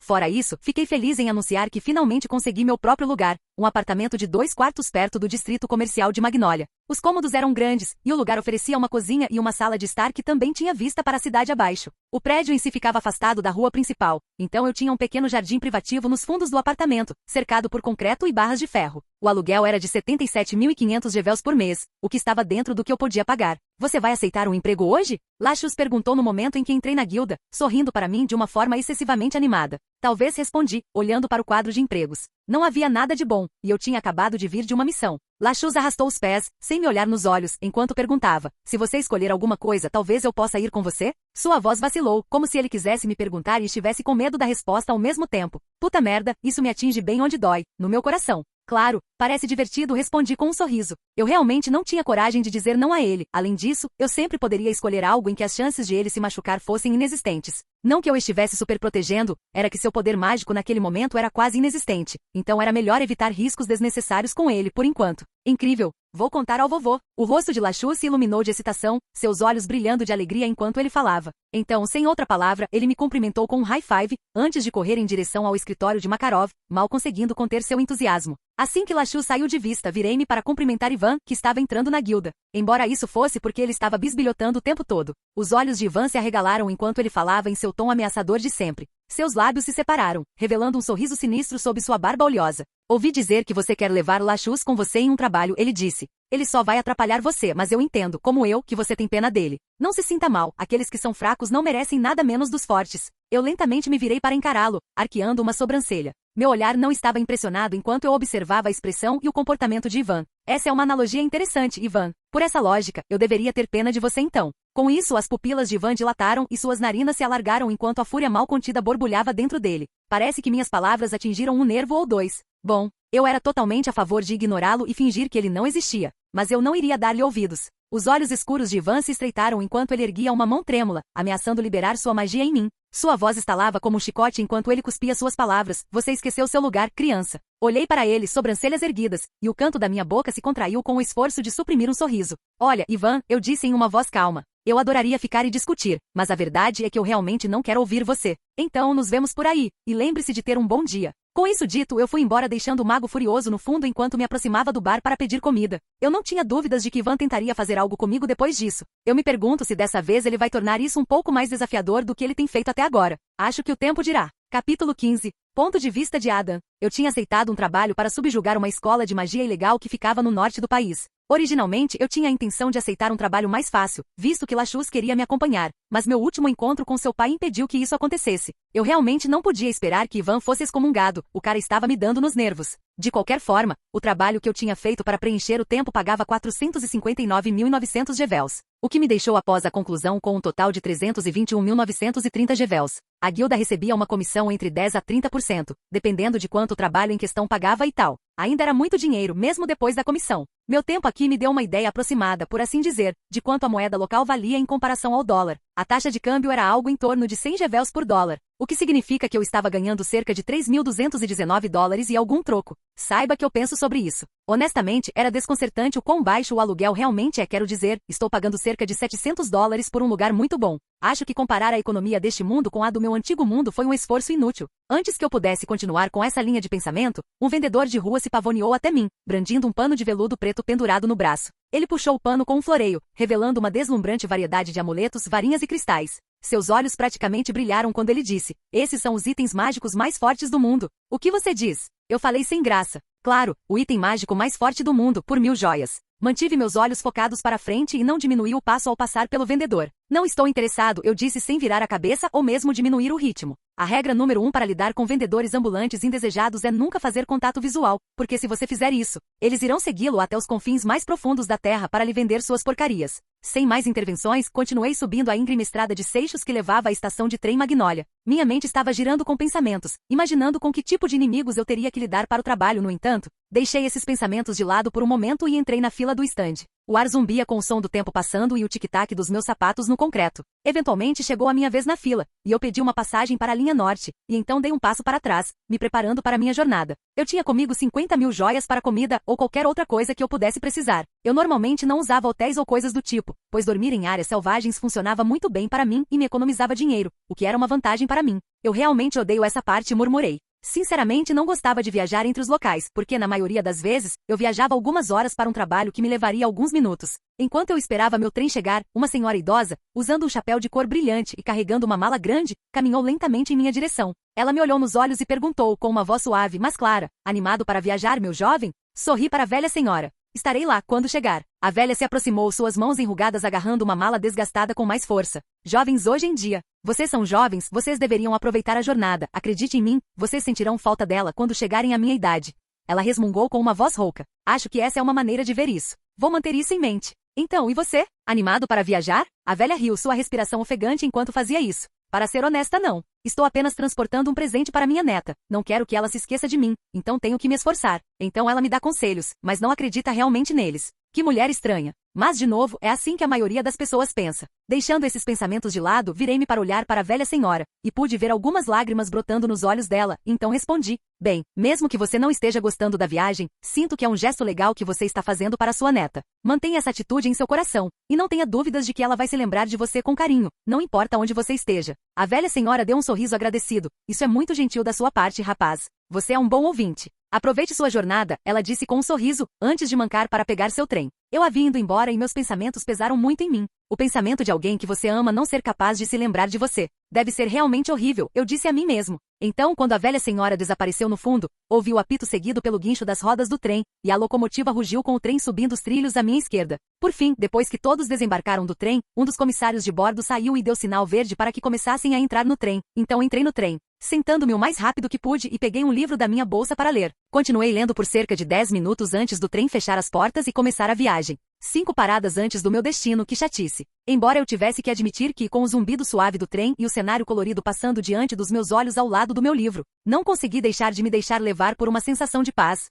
Fora isso, fiquei feliz em anunciar que finalmente consegui meu próprio lugar, um apartamento de 2 quartos perto do distrito comercial de Magnolia. Os cômodos eram grandes, e o lugar oferecia uma cozinha e uma sala de estar que também tinha vista para a cidade abaixo. O prédio em si ficava afastado da rua principal, então eu tinha um pequeno jardim privativo nos fundos do apartamento, cercado por concreto e barras de ferro. O aluguel era de 77.500 GBP por mês, o que estava dentro do que eu podia pagar. Você vai aceitar um emprego hoje? Lachus perguntou no momento em que entrei na guilda, sorrindo para mim de uma forma excessivamente animada. Talvez respondi, olhando para o quadro de empregos. Não havia nada de bom, e eu tinha acabado de vir de uma missão. Lachus arrastou os pés, sem me olhar nos olhos, enquanto perguntava, se você escolher alguma coisa talvez eu possa ir com você? Sua voz vacilou, como se ele quisesse me perguntar e estivesse com medo da resposta ao mesmo tempo. Puta merda, isso me atinge bem onde dói, no meu coração. Claro, parece divertido, respondi com um sorriso. Eu realmente não tinha coragem de dizer não a ele. Além disso, eu sempre poderia escolher algo em que as chances de ele se machucar fossem inexistentes. Não que eu estivesse super protegendo, era que seu poder mágico naquele momento era quase inexistente. Então era melhor evitar riscos desnecessários com ele por enquanto. Incrível! Vou contar ao vovô. O rosto de Lachus se iluminou de excitação, seus olhos brilhando de alegria enquanto ele falava. Então, sem outra palavra, ele me cumprimentou com um high five, antes de correr em direção ao escritório de Makarov, mal conseguindo conter seu entusiasmo. Assim que Lachus saiu de vista, virei-me para cumprimentar Ivan, que estava entrando na guilda. Embora isso fosse porque ele estava bisbilhotando o tempo todo. Os olhos de Ivan se arregalaram enquanto ele falava em seu tom ameaçador de sempre. Seus lábios se separaram, revelando um sorriso sinistro sob sua barba oleosa. Ouvi dizer que você quer levar Lachus com você em um trabalho, ele disse. Ele só vai atrapalhar você, mas eu entendo, como eu, que você tem pena dele. Não se sinta mal, aqueles que são fracos não merecem nada menos dos fortes. Eu lentamente me virei para encará-lo, arqueando uma sobrancelha. Meu olhar não estava impressionado enquanto eu observava a expressão e o comportamento de Ivan. Essa é uma analogia interessante, Ivan. Por essa lógica, eu deveria ter pena de você então. Com isso, as pupilas de Ivan dilataram e suas narinas se alargaram enquanto a fúria mal contida borbulhava dentro dele. Parece que minhas palavras atingiram um nervo ou dois. Bom, eu era totalmente a favor de ignorá-lo e fingir que ele não existia. Mas eu não iria dar-lhe ouvidos. Os olhos escuros de Ivan se estreitaram enquanto ele erguia uma mão trêmula, ameaçando liberar sua magia em mim. Sua voz estalava como um chicote enquanto ele cuspia suas palavras. Você esqueceu seu lugar, criança. Olhei para ele, sobrancelhas erguidas, e o canto da minha boca se contraiu com o esforço de suprimir um sorriso. Olha, Ivan, eu disse em uma voz calma. Eu adoraria ficar e discutir, mas a verdade é que eu realmente não quero ouvir você. Então nos vemos por aí, e lembre-se de ter um bom dia. Com isso dito, eu fui embora deixando o mago furioso no fundo enquanto me aproximava do bar para pedir comida. Eu não tinha dúvidas de que Ivan tentaria fazer algo comigo depois disso. Eu me pergunto se dessa vez ele vai tornar isso um pouco mais desafiador do que ele tem feito até agora. Acho que o tempo dirá. Capítulo 15. Ponto de vista de Adam. Eu tinha aceitado um trabalho para subjugar uma escola de magia ilegal que ficava no norte do país. Originalmente, eu tinha a intenção de aceitar um trabalho mais fácil, visto que Lachus queria me acompanhar, mas meu último encontro com seu pai impediu que isso acontecesse. Eu realmente não podia esperar que Ivan fosse excomungado, o cara estava me dando nos nervos. De qualquer forma, o trabalho que eu tinha feito para preencher o tempo pagava 459.900 GBP, o que me deixou após a conclusão com um total de 321.930 GBP. A guilda recebia uma comissão entre 10% a 30%, dependendo de quanto o trabalho em questão pagava e tal. Ainda era muito dinheiro, mesmo depois da comissão. Meu tempo aqui me deu uma ideia aproximada, por assim dizer, de quanto a moeda local valia em comparação ao dólar. A taxa de câmbio era algo em torno de 100 GBP por dólar, o que significa que eu estava ganhando cerca de 3.219 dólares e algum troco. Saiba que eu penso sobre isso. Honestamente, era desconcertante o quão baixo o aluguel realmente é, quero dizer, estou pagando cerca de 700 dólares por um lugar muito bom. Acho que comparar a economia deste mundo com a do meu antigo mundo foi um esforço inútil. Antes que eu pudesse continuar com essa linha de pensamento, um vendedor de rua se pavoneou até mim, brandindo um pano de veludo preto pendurado no braço. Ele puxou o pano com um floreio, revelando uma deslumbrante variedade de amuletos, varinhas e cristais. Seus olhos praticamente brilharam quando ele disse: esses são os itens mágicos mais fortes do mundo. O que você diz? Eu falei sem graça. Claro, o item mágico mais forte do mundo, por 1000 joias. Mantive meus olhos focados para frente e não diminuí o passo ao passar pelo vendedor. Não estou interessado, eu disse sem virar a cabeça ou mesmo diminuir o ritmo. A regra número 1 para lidar com vendedores ambulantes indesejados é nunca fazer contato visual, porque se você fizer isso, eles irão segui-lo até os confins mais profundos da terra para lhe vender suas porcarias. Sem mais intervenções, continuei subindo a íngreme estrada de seixos que levava à estação de trem Magnolia. Minha mente estava girando com pensamentos, imaginando com que tipo de inimigos eu teria que lidar para o trabalho. No entanto, Deixei esses pensamentos de lado por um momento e entrei na fila do stand. O ar zumbia com o som do tempo passando e o tic-tac dos meus sapatos no concreto. Eventualmente chegou a minha vez na fila, e eu pedi uma passagem para a linha norte, e então dei um passo para trás, me preparando para minha jornada. Eu tinha comigo 50.000 joias para comida ou qualquer outra coisa que eu pudesse precisar. Eu normalmente não usava hotéis ou coisas do tipo, pois dormir em áreas selvagens funcionava muito bem para mim e me economizava dinheiro, o que era uma vantagem para mim. Eu realmente odeio essa parte, murmurei. Sinceramente não gostava de viajar entre os locais, porque na maioria das vezes, eu viajava algumas horas para um trabalho que me levaria alguns minutos. Enquanto eu esperava meu trem chegar, uma senhora idosa, usando um chapéu de cor brilhante e carregando uma mala grande, caminhou lentamente em minha direção. Ela me olhou nos olhos e perguntou com uma voz suave, mas clara: "Animado para viajar, meu jovem?" Sorri para a velha senhora. "Estarei lá quando chegar." A velha se aproximou, suas mãos enrugadas agarrando uma mala desgastada com mais força. "Jovens hoje em dia. Vocês são jovens, vocês deveriam aproveitar a jornada. Acredite em mim, vocês sentirão falta dela quando chegarem à minha idade." Ela resmungou com uma voz rouca. "Acho que essa é uma maneira de ver isso. Vou manter isso em mente." "Então, e você? Animado para viajar?" A velha riu, sua respiração ofegante enquanto fazia isso. "Para ser honesta, não. Estou apenas transportando um presente para minha neta. Não quero que ela se esqueça de mim, então tenho que me esforçar." Então ela me dá conselhos, mas não acredita realmente neles. Que mulher estranha. Mas, de novo, é assim que a maioria das pessoas pensa. Deixando esses pensamentos de lado, virei-me para olhar para a velha senhora, e pude ver algumas lágrimas brotando nos olhos dela, então respondi: "Bem, mesmo que você não esteja gostando da viagem, sinto que é um gesto legal que você está fazendo para sua neta. Mantenha essa atitude em seu coração, e não tenha dúvidas de que ela vai se lembrar de você com carinho, não importa onde você esteja." A velha senhora deu um sorriso agradecido. "Isso é muito gentil da sua parte, rapaz. Você é um bom ouvinte. Aproveite sua jornada," ela disse com um sorriso, antes de mancar para pegar seu trem. Eu havia ido embora e meus pensamentos pesaram muito em mim. O pensamento de alguém que você ama não ser capaz de se lembrar de você. Deve ser realmente horrível, eu disse a mim mesmo. Então, quando a velha senhora desapareceu no fundo, ouvi o apito seguido pelo guincho das rodas do trem, e a locomotiva rugiu com o trem subindo os trilhos à minha esquerda. Por fim, depois que todos desembarcaram do trem, um dos comissários de bordo saiu e deu sinal verde para que começassem a entrar no trem. Então entrei no trem, sentando-me o mais rápido que pude e peguei um livro da minha bolsa para ler. Continuei lendo por cerca de 10 minutos antes do trem fechar as portas e começar a viagem. 5 paradas antes do meu destino, que chatice. Embora eu tivesse que admitir que, com o zumbido suave do trem e o cenário colorido passando diante dos meus olhos ao lado do meu livro, não consegui deixar de me deixar levar por uma sensação de paz.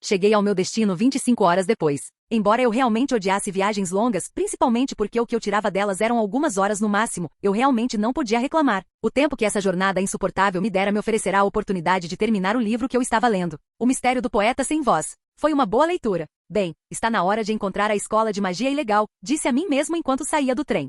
Cheguei ao meu destino 25 horas depois. Embora eu realmente odiasse viagens longas, principalmente porque o que eu tirava delas eram algumas horas no máximo, eu realmente não podia reclamar. O tempo que essa jornada insuportável me dera me oferecerá a oportunidade de terminar o livro que eu estava lendo. O Mistério do Poeta Sem Voz. Foi uma boa leitura. Bem, está na hora de encontrar a escola de magia ilegal, disse a mim mesmo enquanto saía do trem.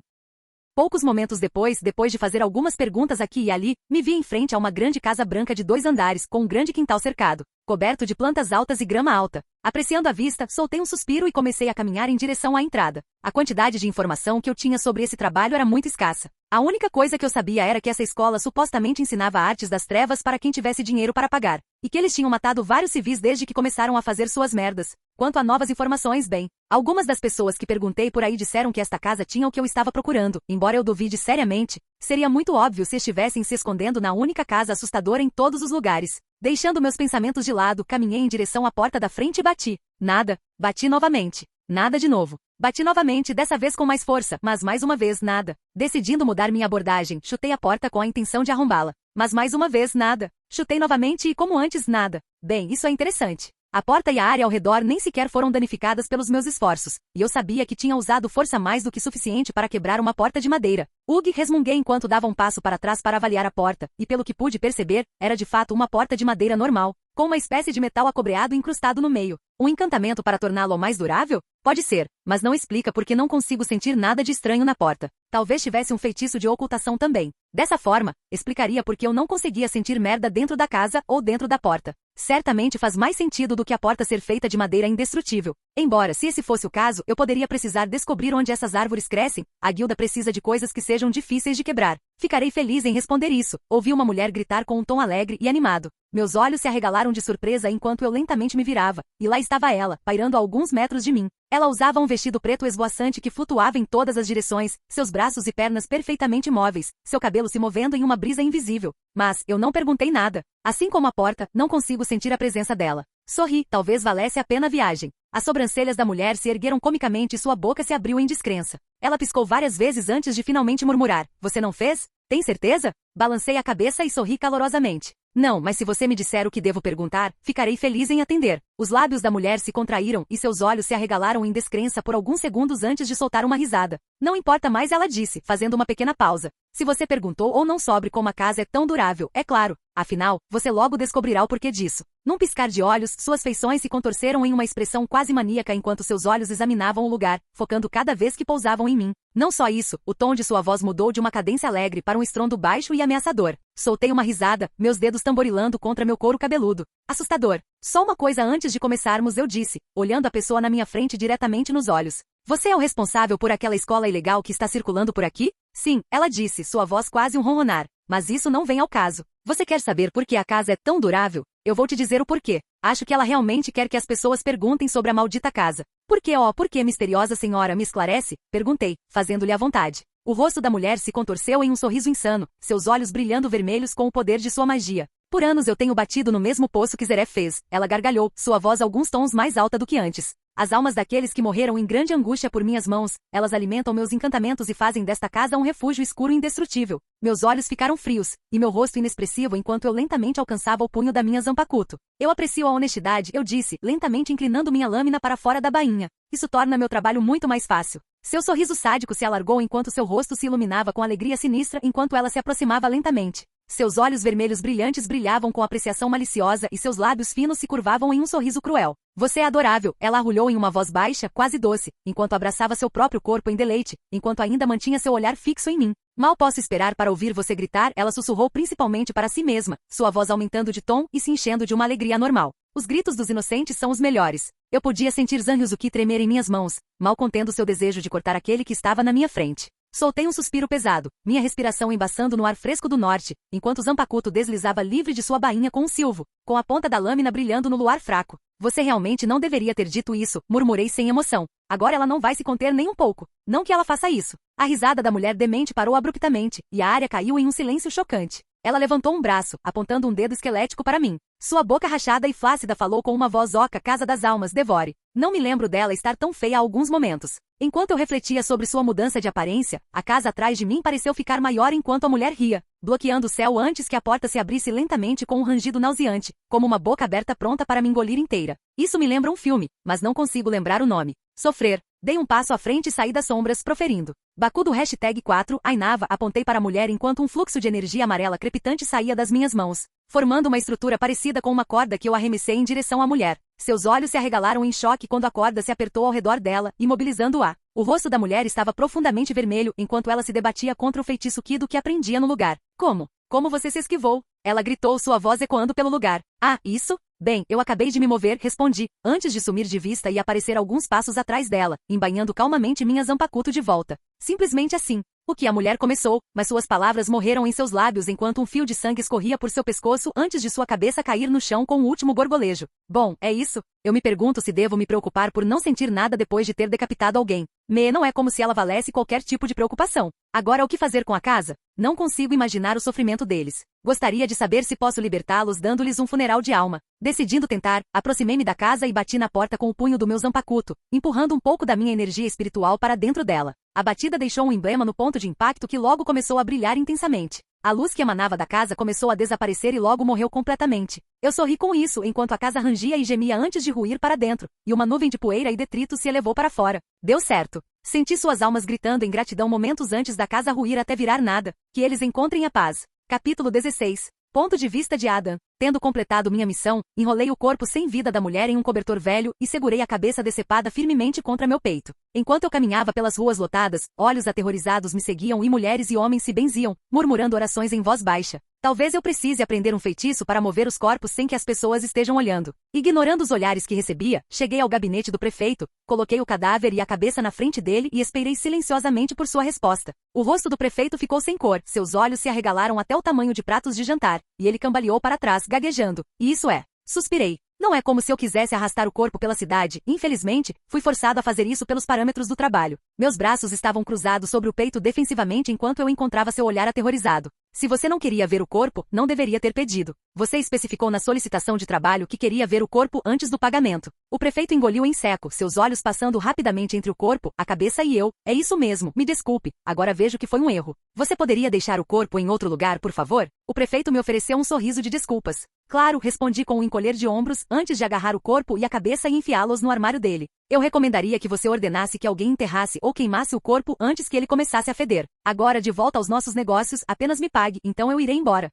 Poucos momentos depois de fazer algumas perguntas aqui e ali, me vi em frente a uma grande casa branca de 2 andares, com um grande quintal cercado, coberto de plantas altas e grama alta. Apreciando a vista, soltei um suspiro e comecei a caminhar em direção à entrada. A quantidade de informação que eu tinha sobre esse trabalho era muito escassa. A única coisa que eu sabia era que essa escola supostamente ensinava artes das trevas para quem tivesse dinheiro para pagar, e que eles tinham matado vários civis desde que começaram a fazer suas merdas. Quanto a novas informações, bem, algumas das pessoas que perguntei por aí disseram que esta casa tinha o que eu estava procurando, embora eu duvide seriamente. Seria muito óbvio se estivessem se escondendo na única casa assustadora em todos os lugares. Deixando meus pensamentos de lado, caminhei em direção à porta da frente e bati. Nada. Bati novamente. Nada de novo. Bati novamente, dessa vez com mais força, mas mais uma vez nada. Decidindo mudar minha abordagem, chutei a porta com a intenção de arrombá-la. Mas mais uma vez nada. Chutei novamente e, como antes, nada. Bem, isso é interessante. A porta e a área ao redor nem sequer foram danificadas pelos meus esforços, e eu sabia que tinha usado força mais do que suficiente para quebrar uma porta de madeira. "Ugh", resmunguei enquanto dava um passo para trás para avaliar a porta, e pelo que pude perceber, era de fato uma porta de madeira normal, com uma espécie de metal acobreado incrustado no meio. Um encantamento para torná-lo mais durável? Pode ser, mas não explica porque não consigo sentir nada de estranho na porta. Talvez tivesse um feitiço de ocultação também. Dessa forma, explicaria porque eu não conseguia sentir merda dentro da casa ou dentro da porta. Certamente faz mais sentido do que a porta ser feita de madeira indestrutível. Embora, se esse fosse o caso, eu poderia precisar descobrir onde essas árvores crescem. A guilda precisa de coisas que sejam difíceis de quebrar. Ficarei feliz em responder isso. Ouvi uma mulher gritar com um tom alegre e animado. Meus olhos se arregalaram de surpresa enquanto eu lentamente me virava, e lá estava ela, pairando a alguns metros de mim. Ela usava um vestido preto esvoaçante que flutuava em todas as direções, seus braços e pernas perfeitamente móveis, seu cabelo se movendo em uma brisa invisível. Mas, eu não perguntei nada. Assim como a porta, não consigo sentir a presença dela. Sorri, talvez valesse a pena a viagem. As sobrancelhas da mulher se ergueram comicamente e sua boca se abriu em descrença. Ela piscou várias vezes antes de finalmente murmurar. "Você não fez? Tem certeza?" Balancei a cabeça e sorri calorosamente. "Não, mas se você me disser o que devo perguntar, ficarei feliz em atender." Os lábios da mulher se contraíram e seus olhos se arregalaram em descrença por alguns segundos antes de soltar uma risada. Não importa mais, ela disse, fazendo uma pequena pausa. Se você perguntou ou não sobre como a casa é tão durável, é claro. Afinal, você logo descobrirá o porquê disso. Num piscar de olhos, suas feições se contorceram em uma expressão quase maníaca enquanto seus olhos examinavam o lugar, focando cada vez que pousavam em mim. Não só isso, o tom de sua voz mudou de uma cadência alegre para um estrondo baixo e ameaçador. Soltei uma risada, meus dedos tamborilando contra meu couro cabeludo. Assustador. Só uma coisa antes de começarmos, eu disse, olhando a pessoa na minha frente diretamente nos olhos. Você é o responsável por aquela escola ilegal que está circulando por aqui? Sim, ela disse, sua voz quase um ronronar. Mas isso não vem ao caso. Você quer saber por que a casa é tão durável? Eu vou te dizer o porquê. Acho que ela realmente quer que as pessoas perguntem sobre a maldita casa. Por que, misteriosa senhora, me esclarece? Perguntei, fazendo-lhe à vontade. O rosto da mulher se contorceu em um sorriso insano, seus olhos brilhando vermelhos com o poder de sua magia. Por anos eu tenho batido no mesmo poço que Zeref fez. Ela gargalhou, sua voz alguns tons mais alta do que antes. As almas daqueles que morreram em grande angústia por minhas mãos, elas alimentam meus encantamentos e fazem desta casa um refúgio escuro e indestrutível. Meus olhos ficaram frios, e meu rosto inexpressivo enquanto eu lentamente alcançava o punho da minha Zanpakuto. Eu aprecio a honestidade, eu disse, lentamente inclinando minha lâmina para fora da bainha. Isso torna meu trabalho muito mais fácil. Seu sorriso sádico se alargou enquanto seu rosto se iluminava com alegria sinistra enquanto ela se aproximava lentamente. Seus olhos vermelhos brilhantes brilhavam com apreciação maliciosa e seus lábios finos se curvavam em um sorriso cruel. Você é adorável, ela arrulhou em uma voz baixa, quase doce, enquanto abraçava seu próprio corpo em deleite, enquanto ainda mantinha seu olhar fixo em mim. Mal posso esperar para ouvir você gritar, ela sussurrou principalmente para si mesma, sua voz aumentando de tom e se enchendo de uma alegria anormal. Os gritos dos inocentes são os melhores. Eu podia sentir Zanryuzuki tremer em minhas mãos, mal contendo seu desejo de cortar aquele que estava na minha frente. Soltei um suspiro pesado, minha respiração embaçando no ar fresco do norte, enquanto Zanpakuto deslizava livre de sua bainha com um silvo, com a ponta da lâmina brilhando no luar fraco. Você realmente não deveria ter dito isso, murmurei sem emoção. Agora ela não vai se conter nem um pouco. Não que ela faça isso. A risada da mulher demente parou abruptamente, e a área caiu em um silêncio chocante. Ela levantou um braço, apontando um dedo esquelético para mim. Sua boca rachada e flácida falou com uma voz oca, casa das almas, devore. Não me lembro dela estar tão feia há alguns momentos. Enquanto eu refletia sobre sua mudança de aparência, a casa atrás de mim pareceu ficar maior enquanto a mulher ria, bloqueando o céu antes que a porta se abrisse lentamente com um rangido nauseante, como uma boca aberta pronta para me engolir inteira. Isso me lembra um filme, mas não consigo lembrar o nome. Sofrer. Dei um passo à frente e saí das sombras, proferindo. Baku do #4, Ainava, apontei para a mulher enquanto um fluxo de energia amarela crepitante saía das minhas mãos, formando uma estrutura parecida com uma corda que eu arremessei em direção à mulher. Seus olhos se arregalaram em choque quando a corda se apertou ao redor dela, imobilizando-a. O rosto da mulher estava profundamente vermelho enquanto ela se debatia contra o feitiço Kido que aprendia no lugar. Como? Como você se esquivou? Ela gritou, sua voz ecoando pelo lugar. Ah, isso? Bem, eu acabei de me mover, respondi, antes de sumir de vista e aparecer alguns passos atrás dela, embainhando calmamente minha Zanpakuto de volta. Simplesmente assim. O que a mulher começou, mas suas palavras morreram em seus lábios enquanto um fio de sangue escorria por seu pescoço antes de sua cabeça cair no chão com o último gorgolejo. Bom, é isso? Eu me pergunto se devo me preocupar por não sentir nada depois de ter decapitado alguém. Não é como se ela valesse qualquer tipo de preocupação. Agora o que fazer com a casa? Não consigo imaginar o sofrimento deles. Gostaria de saber se posso libertá-los dando-lhes um funeral de alma. Decidindo tentar, aproximei-me da casa e bati na porta com o punho do meu Zanpakuto, empurrando um pouco da minha energia espiritual para dentro dela. A batida deixou um emblema no ponto de impacto que logo começou a brilhar intensamente. A luz que emanava da casa começou a desaparecer e logo morreu completamente. Eu sorri com isso enquanto a casa rangia e gemia antes de ruir para dentro, e uma nuvem de poeira e detrito se elevou para fora. Deu certo. Senti suas almas gritando em gratidão momentos antes da casa ruir até virar nada. Que eles encontrem a paz. Capítulo 16. Ponto de vista de Adam. Tendo completado minha missão, enrolei o corpo sem vida da mulher em um cobertor velho e segurei a cabeça decepada firmemente contra meu peito. Enquanto eu caminhava pelas ruas lotadas, olhos aterrorizados me seguiam e mulheres e homens se benziam, murmurando orações em voz baixa. Talvez eu precise aprender um feitiço para mover os corpos sem que as pessoas estejam olhando. Ignorando os olhares que recebia, cheguei ao gabinete do prefeito, coloquei o cadáver e a cabeça na frente dele e esperei silenciosamente por sua resposta. O rosto do prefeito ficou sem cor, seus olhos se arregalaram até o tamanho de pratos de jantar, e ele cambaleou para trás, gaguejando. E isso é. Suspirei. Não é como se eu quisesse arrastar o corpo pela cidade, infelizmente, fui forçado a fazer isso pelos parâmetros do trabalho. Meus braços estavam cruzados sobre o peito defensivamente enquanto eu encontrava seu olhar aterrorizado. Se você não queria ver o corpo, não deveria ter pedido. Você especificou na solicitação de trabalho que queria ver o corpo antes do pagamento. O prefeito engoliu em seco, seus olhos passando rapidamente entre o corpo, a cabeça e eu. É isso mesmo, me desculpe, agora vejo que foi um erro. Você poderia deixar o corpo em outro lugar, por favor? O prefeito me ofereceu um sorriso de desculpas. Claro, respondi com um encolher de ombros, antes de agarrar o corpo e a cabeça e enfiá-los no armário dele. Eu recomendaria que você ordenasse que alguém enterrasse ou queimasse o corpo antes que ele começasse a feder. Agora, de volta aos nossos negócios, apenas me pague, então eu irei embora.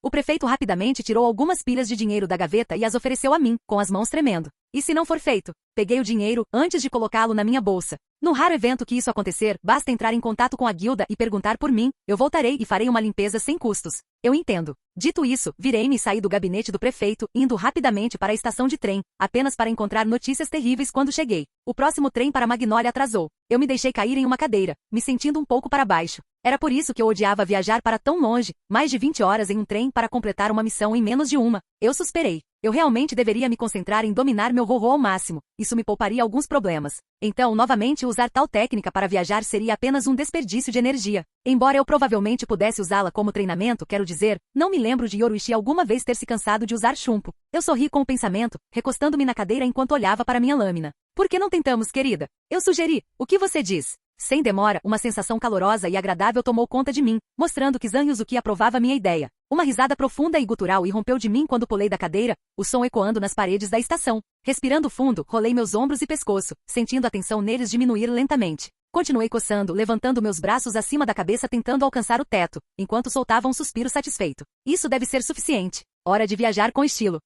O prefeito rapidamente tirou algumas pilhas de dinheiro da gaveta e as ofereceu a mim, com as mãos tremendo. E se não for feito? Peguei o dinheiro, antes de colocá-lo na minha bolsa. No raro evento que isso acontecer, basta entrar em contato com a guilda e perguntar por mim, eu voltarei e farei uma limpeza sem custos. Eu entendo. Dito isso, virei-me e saí do gabinete do prefeito, indo rapidamente para a estação de trem, apenas para encontrar notícias terríveis quando cheguei. O próximo trem para Magnólia atrasou. Eu me deixei cair em uma cadeira, me sentindo um pouco para baixo. Era por isso que eu odiava viajar para tão longe, mais de 20 horas em um trem para completar uma missão em menos de uma. Eu suspirei. Eu realmente deveria me concentrar em dominar meu rorô ao máximo. Isso me pouparia alguns problemas. Então, novamente, usar tal técnica para viajar seria apenas um desperdício de energia. Embora eu provavelmente pudesse usá-la como treinamento, quero dizer, não me lembro de Yoruichi alguma vez ter se cansado de usar chumpo. Eu sorri com o pensamento, recostando-me na cadeira enquanto olhava para minha lâmina. Por que não tentamos, querida? Eu sugeri. O que você diz? Sem demora, uma sensação calorosa e agradável tomou conta de mim, mostrando que Zanryuzuki aprovava minha ideia. Uma risada profunda e gutural irrompeu de mim quando pulei da cadeira, o som ecoando nas paredes da estação. Respirando fundo, rolei meus ombros e pescoço, sentindo a tensão neles diminuir lentamente. Continuei coçando, levantando meus braços acima da cabeça tentando alcançar o teto, enquanto soltava um suspiro satisfeito. Isso deve ser suficiente. Hora de viajar com estilo.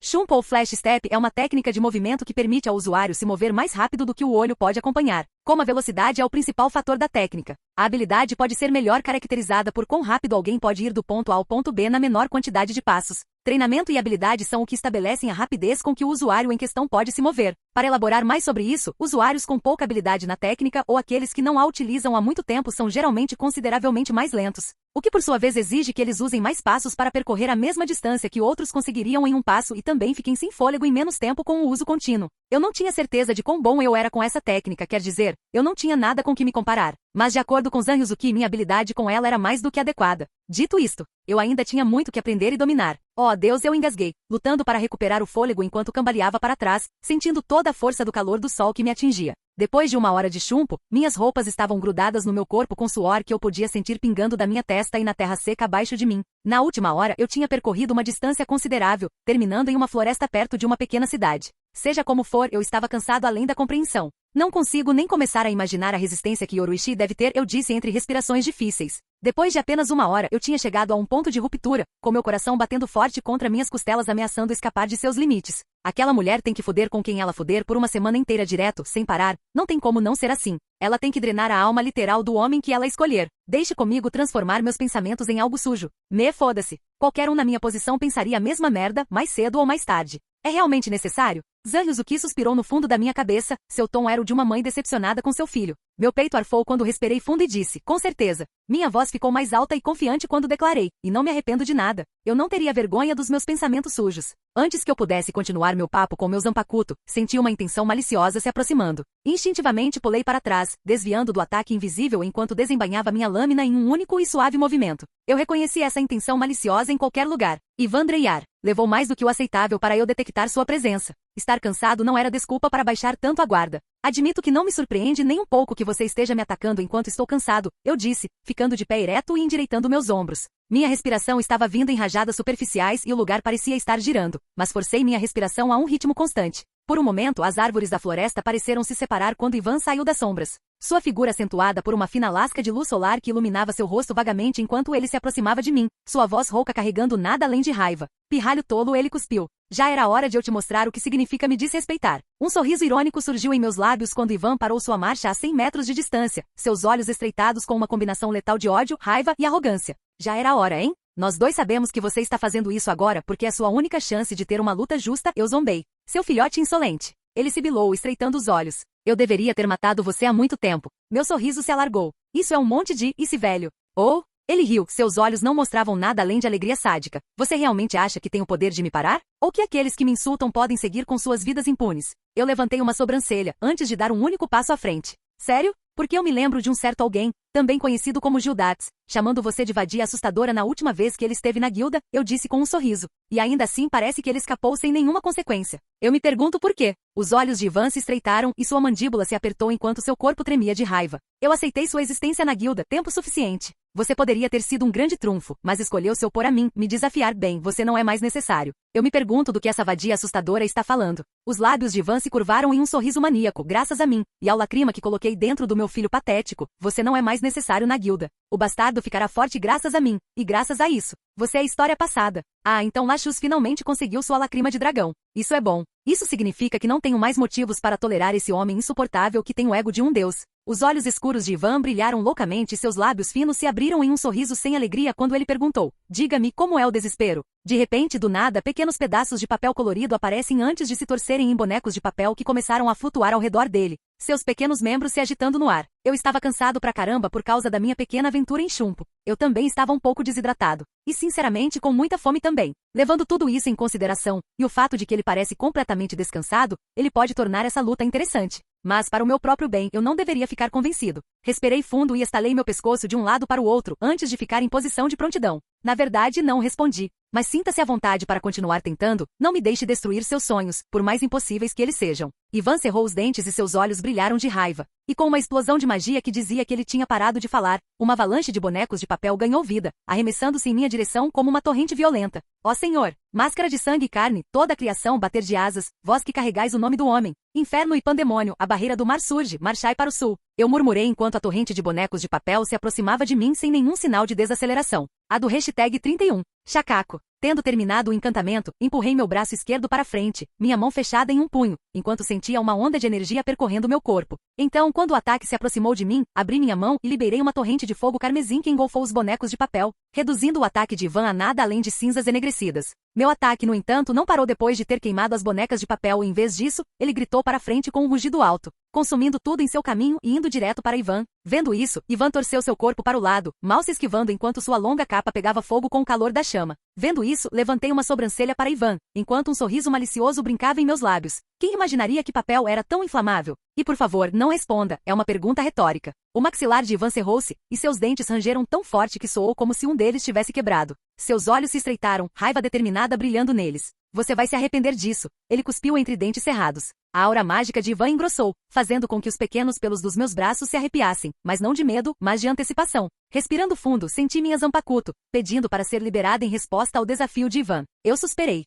Shumpo ou Flash Step é uma técnica de movimento que permite ao usuário se mover mais rápido do que o olho pode acompanhar. Como a velocidade é o principal fator da técnica, a habilidade pode ser melhor caracterizada por quão rápido alguém pode ir do ponto A ao ponto B na menor quantidade de passos. Treinamento e habilidade são o que estabelecem a rapidez com que o usuário em questão pode se mover. Para elaborar mais sobre isso, usuários com pouca habilidade na técnica ou aqueles que não a utilizam há muito tempo são geralmente consideravelmente mais lentos, o que por sua vez exige que eles usem mais passos para percorrer a mesma distância que outros conseguiriam em um passo e também fiquem sem fôlego em menos tempo com o uso contínuo. Eu não tinha certeza de quão bom eu era com essa técnica, quer dizer, eu não tinha nada com que me comparar, mas de acordo com Zanryuzuki, minha habilidade com ela era mais do que adequada. Dito isto, eu ainda tinha muito que aprender e dominar. Oh Deus, eu engasguei, lutando para recuperar o fôlego enquanto cambaleava para trás, sentindo toda a força do calor do sol que me atingia. Depois de uma hora de chumpo, minhas roupas estavam grudadas no meu corpo com suor que eu podia sentir pingando da minha testa e na terra seca abaixo de mim. Na última hora, eu tinha percorrido uma distância considerável, terminando em uma floresta perto de uma pequena cidade. Seja como for, eu estava cansado além da compreensão. Não consigo nem começar a imaginar a resistência que Yoruichi deve ter, eu disse entre respirações difíceis. Depois de apenas uma hora, eu tinha chegado a um ponto de ruptura, com meu coração batendo forte contra minhas costelas ameaçando escapar de seus limites. Aquela mulher tem que foder com quem ela foder por uma semana inteira direto, sem parar, não tem como não ser assim. Ela tem que drenar a alma literal do homem que ela escolher. Deixe comigo transformar meus pensamentos em algo sujo. Me foda-se. Qualquer um na minha posição pensaria a mesma merda, mais cedo ou mais tarde. É realmente necessário? Zanryuzuki suspirou no fundo da minha cabeça, seu tom era o de uma mãe decepcionada com seu filho. Meu peito arfou quando respirei fundo e disse, com certeza. Minha voz ficou mais alta e confiante quando declarei, e não me arrependo de nada. Eu não teria vergonha dos meus pensamentos sujos. Antes que eu pudesse continuar meu papo com meu zanpakuto, senti uma intenção maliciosa se aproximando. Instintivamente pulei para trás, desviando do ataque invisível enquanto desembainhava minha lâmina em um único e suave movimento. Eu reconheci essa intenção maliciosa em qualquer lugar. Ivan Dreyar. Levou mais do que o aceitável para eu detectar sua presença. Estar cansado não era desculpa para baixar tanto a guarda. Admito que não me surpreende nem um pouco que você esteja me atacando enquanto estou cansado, eu disse, ficando de pé ereto e endireitando meus ombros. Minha respiração estava vindo em rajadas superficiais e o lugar parecia estar girando, mas forcei minha respiração a um ritmo constante. Por um momento, as árvores da floresta pareceram se separar quando Ivan saiu das sombras. Sua figura acentuada por uma fina lasca de luz solar que iluminava seu rosto vagamente enquanto ele se aproximava de mim, sua voz rouca carregando nada além de raiva. Pirralho tolo, ele cuspiu. Já era hora de eu te mostrar o que significa me desrespeitar. Um sorriso irônico surgiu em meus lábios quando Ivan parou sua marcha a 100 metros de distância, seus olhos estreitados com uma combinação letal de ódio, raiva e arrogância. Já era hora, hein? Nós dois sabemos que você está fazendo isso agora porque é sua única chance de ter uma luta justa, eu zombei. Seu filhote insolente. Ele sibilou, estreitando os olhos. Eu deveria ter matado você há muito tempo. Meu sorriso se alargou. Isso é um monte de, esse velho. Oh, ele riu, seus olhos não mostravam nada além de alegria sádica. Você realmente acha que tem o poder de me parar? Ou que aqueles que me insultam podem seguir com suas vidas impunes? Eu levantei uma sobrancelha, antes de dar um único passo à frente. Sério? Porque eu me lembro de um certo alguém, também conhecido como Gildates, chamando você de vadia assustadora na última vez que ele esteve na guilda, eu disse com um sorriso. E ainda assim parece que ele escapou sem nenhuma consequência. Eu me pergunto por quê. Os olhos de Ivan se estreitaram e sua mandíbula se apertou enquanto seu corpo tremia de raiva. Eu aceitei sua existência na guilda, tempo suficiente. Você poderia ter sido um grande trunfo, mas escolheu se opor a mim, me desafiar bem, você não é mais necessário. Eu me pergunto do que essa vadia assustadora está falando. Os lábios de Ivan se curvaram em um sorriso maníaco, graças a mim, e ao lacrima que coloquei dentro do meu filho patético, você não é mais necessário na guilda. O bastardo ficará forte graças a mim, e graças a isso. Você é história passada. Ah, então Lachus finalmente conseguiu sua lacrima de dragão. Isso é bom. Isso significa que não tenho mais motivos para tolerar esse homem insuportável que tem o ego de um deus. Os olhos escuros de Ivan brilharam loucamente e seus lábios finos se abriram em um sorriso sem alegria quando ele perguntou: diga-me como é o desespero. De repente, do nada, pequenos pedaços de papel colorido aparecem antes de se torcerem em bonecos de papel que começaram a flutuar ao redor dele, seus pequenos membros se agitando no ar. Eu estava cansado pra caramba por causa da minha pequena aventura em Chumpo. Eu também estava um pouco desidratado. E sinceramente com muita fome também. Levando tudo isso em consideração, e o fato de que ele parece completamente descansado, ele pode tornar essa luta interessante. Mas para o meu próprio bem, eu não deveria ficar convencido. Respirei fundo e estalei meu pescoço de um lado para o outro antes de ficar em posição de prontidão. Na verdade, não respondi. Mas sinta-se à vontade para continuar tentando, não me deixe destruir seus sonhos, por mais impossíveis que eles sejam. Ivan cerrou os dentes e seus olhos brilharam de raiva. E com uma explosão de magia que dizia que ele tinha parado de falar, uma avalanche de bonecos de papel ganhou vida, arremessando-se em minha direção como uma torrente violenta. Ó Senhor, máscara de sangue e carne, toda a criação bater de asas, vós que carregais o nome do homem. Inferno e pandemônio, a barreira do mar surge, marchai para o sul. Eu murmurei enquanto a torrente de bonecos de papel se aproximava de mim sem nenhum sinal de desaceleração. A do hashtag 31. Chacaco. Tendo terminado o encantamento, empurrei meu braço esquerdo para frente, minha mão fechada em um punho, enquanto sentia uma onda de energia percorrendo meu corpo. Então, quando o ataque se aproximou de mim, abri minha mão e liberei uma torrente de fogo carmesim que engolfou os bonecos de papel, reduzindo o ataque de Ivan a nada além de cinzas enegrecidas. Meu ataque, no entanto, não parou depois de ter queimado as bonecas de papel e, em vez disso, ele gritou para frente com um rugido alto, consumindo tudo em seu caminho e indo direto para Ivan. Vendo isso, Ivan torceu seu corpo para o lado, mal se esquivando enquanto sua longa capa pegava fogo com o calor da chama. Vendo isso, levantei uma sobrancelha para Ivan, enquanto um sorriso malicioso brincava em meus lábios. Quem imaginaria que papel era tão inflamável? E por favor, não responda, é uma pergunta retórica. O maxilar de Ivan cerrou-se, e seus dentes rangeram tão forte que soou como se um deles tivesse quebrado. Seus olhos se estreitaram, raiva determinada brilhando neles. Você vai se arrepender disso. Ele cuspiu entre dentes cerrados. A aura mágica de Ivan engrossou, fazendo com que os pequenos pelos dos meus braços se arrepiassem, mas não de medo, mas de antecipação. Respirando fundo, senti minha Zanpakuto, pedindo para ser liberada em resposta ao desafio de Ivan. Eu suspirei.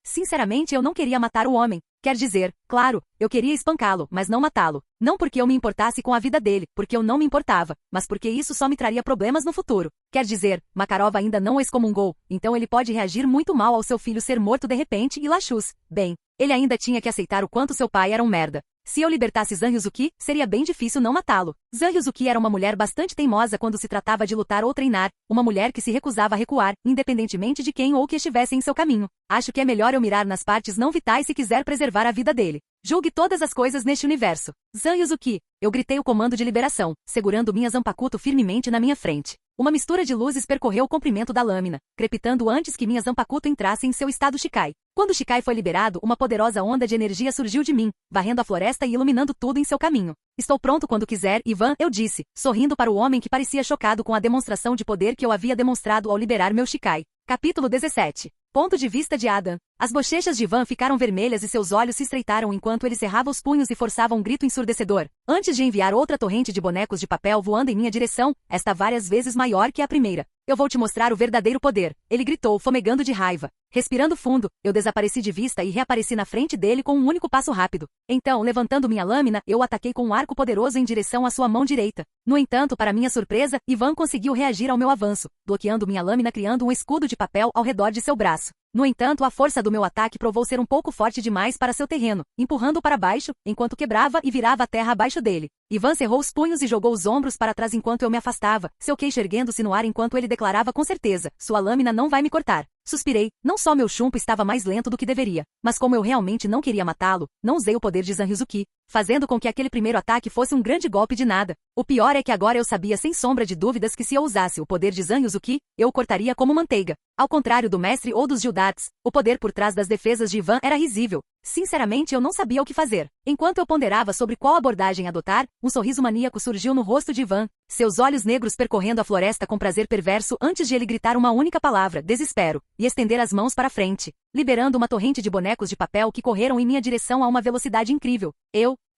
Sinceramente, eu não queria matar o homem. Quer dizer, claro, eu queria espancá-lo, mas não matá-lo. Não porque eu me importasse com a vida dele, porque eu não me importava, mas porque isso só me traria problemas no futuro. Quer dizer, Makarov ainda não o excomungou, então ele pode reagir muito mal ao seu filho ser morto de repente e Lachus. Bem, ele ainda tinha que aceitar o quanto seu pai era um merda. Se eu libertasse Zan Yuzuki, seria bem difícil não matá-lo. Zan Yuzuki era uma mulher bastante teimosa quando se tratava de lutar ou treinar, uma mulher que se recusava a recuar, independentemente de quem ou que estivesse em seu caminho. Acho que é melhor eu mirar nas partes não vitais se quiser preservar a vida dele. Julgue todas as coisas neste universo. Zan Yuzuki. Eu gritei o comando de liberação, segurando minha Zanpakuto firmemente na minha frente. Uma mistura de luzes percorreu o comprimento da lâmina, crepitando antes que minha Zanpakuto entrasse em seu estado Shikai. Quando o Shikai foi liberado, uma poderosa onda de energia surgiu de mim, varrendo a floresta e iluminando tudo em seu caminho. Estou pronto quando quiser, Ivan, eu disse, sorrindo para o homem que parecia chocado com a demonstração de poder que eu havia demonstrado ao liberar meu Shikai. Capítulo 17. Ponto de vista de Adam. As bochechas de Ivan ficaram vermelhas e seus olhos se estreitaram enquanto ele cerrava os punhos e forçava um grito ensurdecedor, antes de enviar outra torrente de bonecos de papel voando em minha direção, esta várias vezes maior que a primeira. Eu vou te mostrar o verdadeiro poder, ele gritou, fomegando de raiva. Respirando fundo, eu desapareci de vista e reapareci na frente dele com um único passo rápido. Então, levantando minha lâmina, eu o ataquei com um arco poderoso em direção à sua mão direita. No entanto, para minha surpresa, Ivan conseguiu reagir ao meu avanço, bloqueando minha lâmina criando um escudo de papel ao redor de seu braço. No entanto, a força do meu ataque provou ser um pouco forte demais para seu terreno, empurrando-o para baixo, enquanto quebrava e virava a terra abaixo dele. Ivan cerrou os punhos e jogou os ombros para trás enquanto eu me afastava, seu queixo erguendo-se no ar enquanto ele declarava com certeza, sua lâmina não vai me cortar. Suspirei, não só meu chumpo estava mais lento do que deveria, mas como eu realmente não queria matá-lo, não usei o poder de Zanryuzuki, fazendo com que aquele primeiro ataque fosse um grande golpe de nada. O pior é que agora eu sabia sem sombra de dúvidas que se eu usasse o poder de Zanryuzuki, eu o cortaria como manteiga. Ao contrário do mestre ou dos Gildates, o poder por trás das defesas de Ivan era risível. Sinceramente, eu não sabia o que fazer. Enquanto eu ponderava sobre qual abordagem adotar, um sorriso maníaco surgiu no rosto de Ivan, seus olhos negros percorrendo a floresta com prazer perverso antes de ele gritar uma única palavra, desespero, e estender as mãos para frente, liberando uma torrente de bonecos de papel que correram em minha direção a uma velocidade incrível.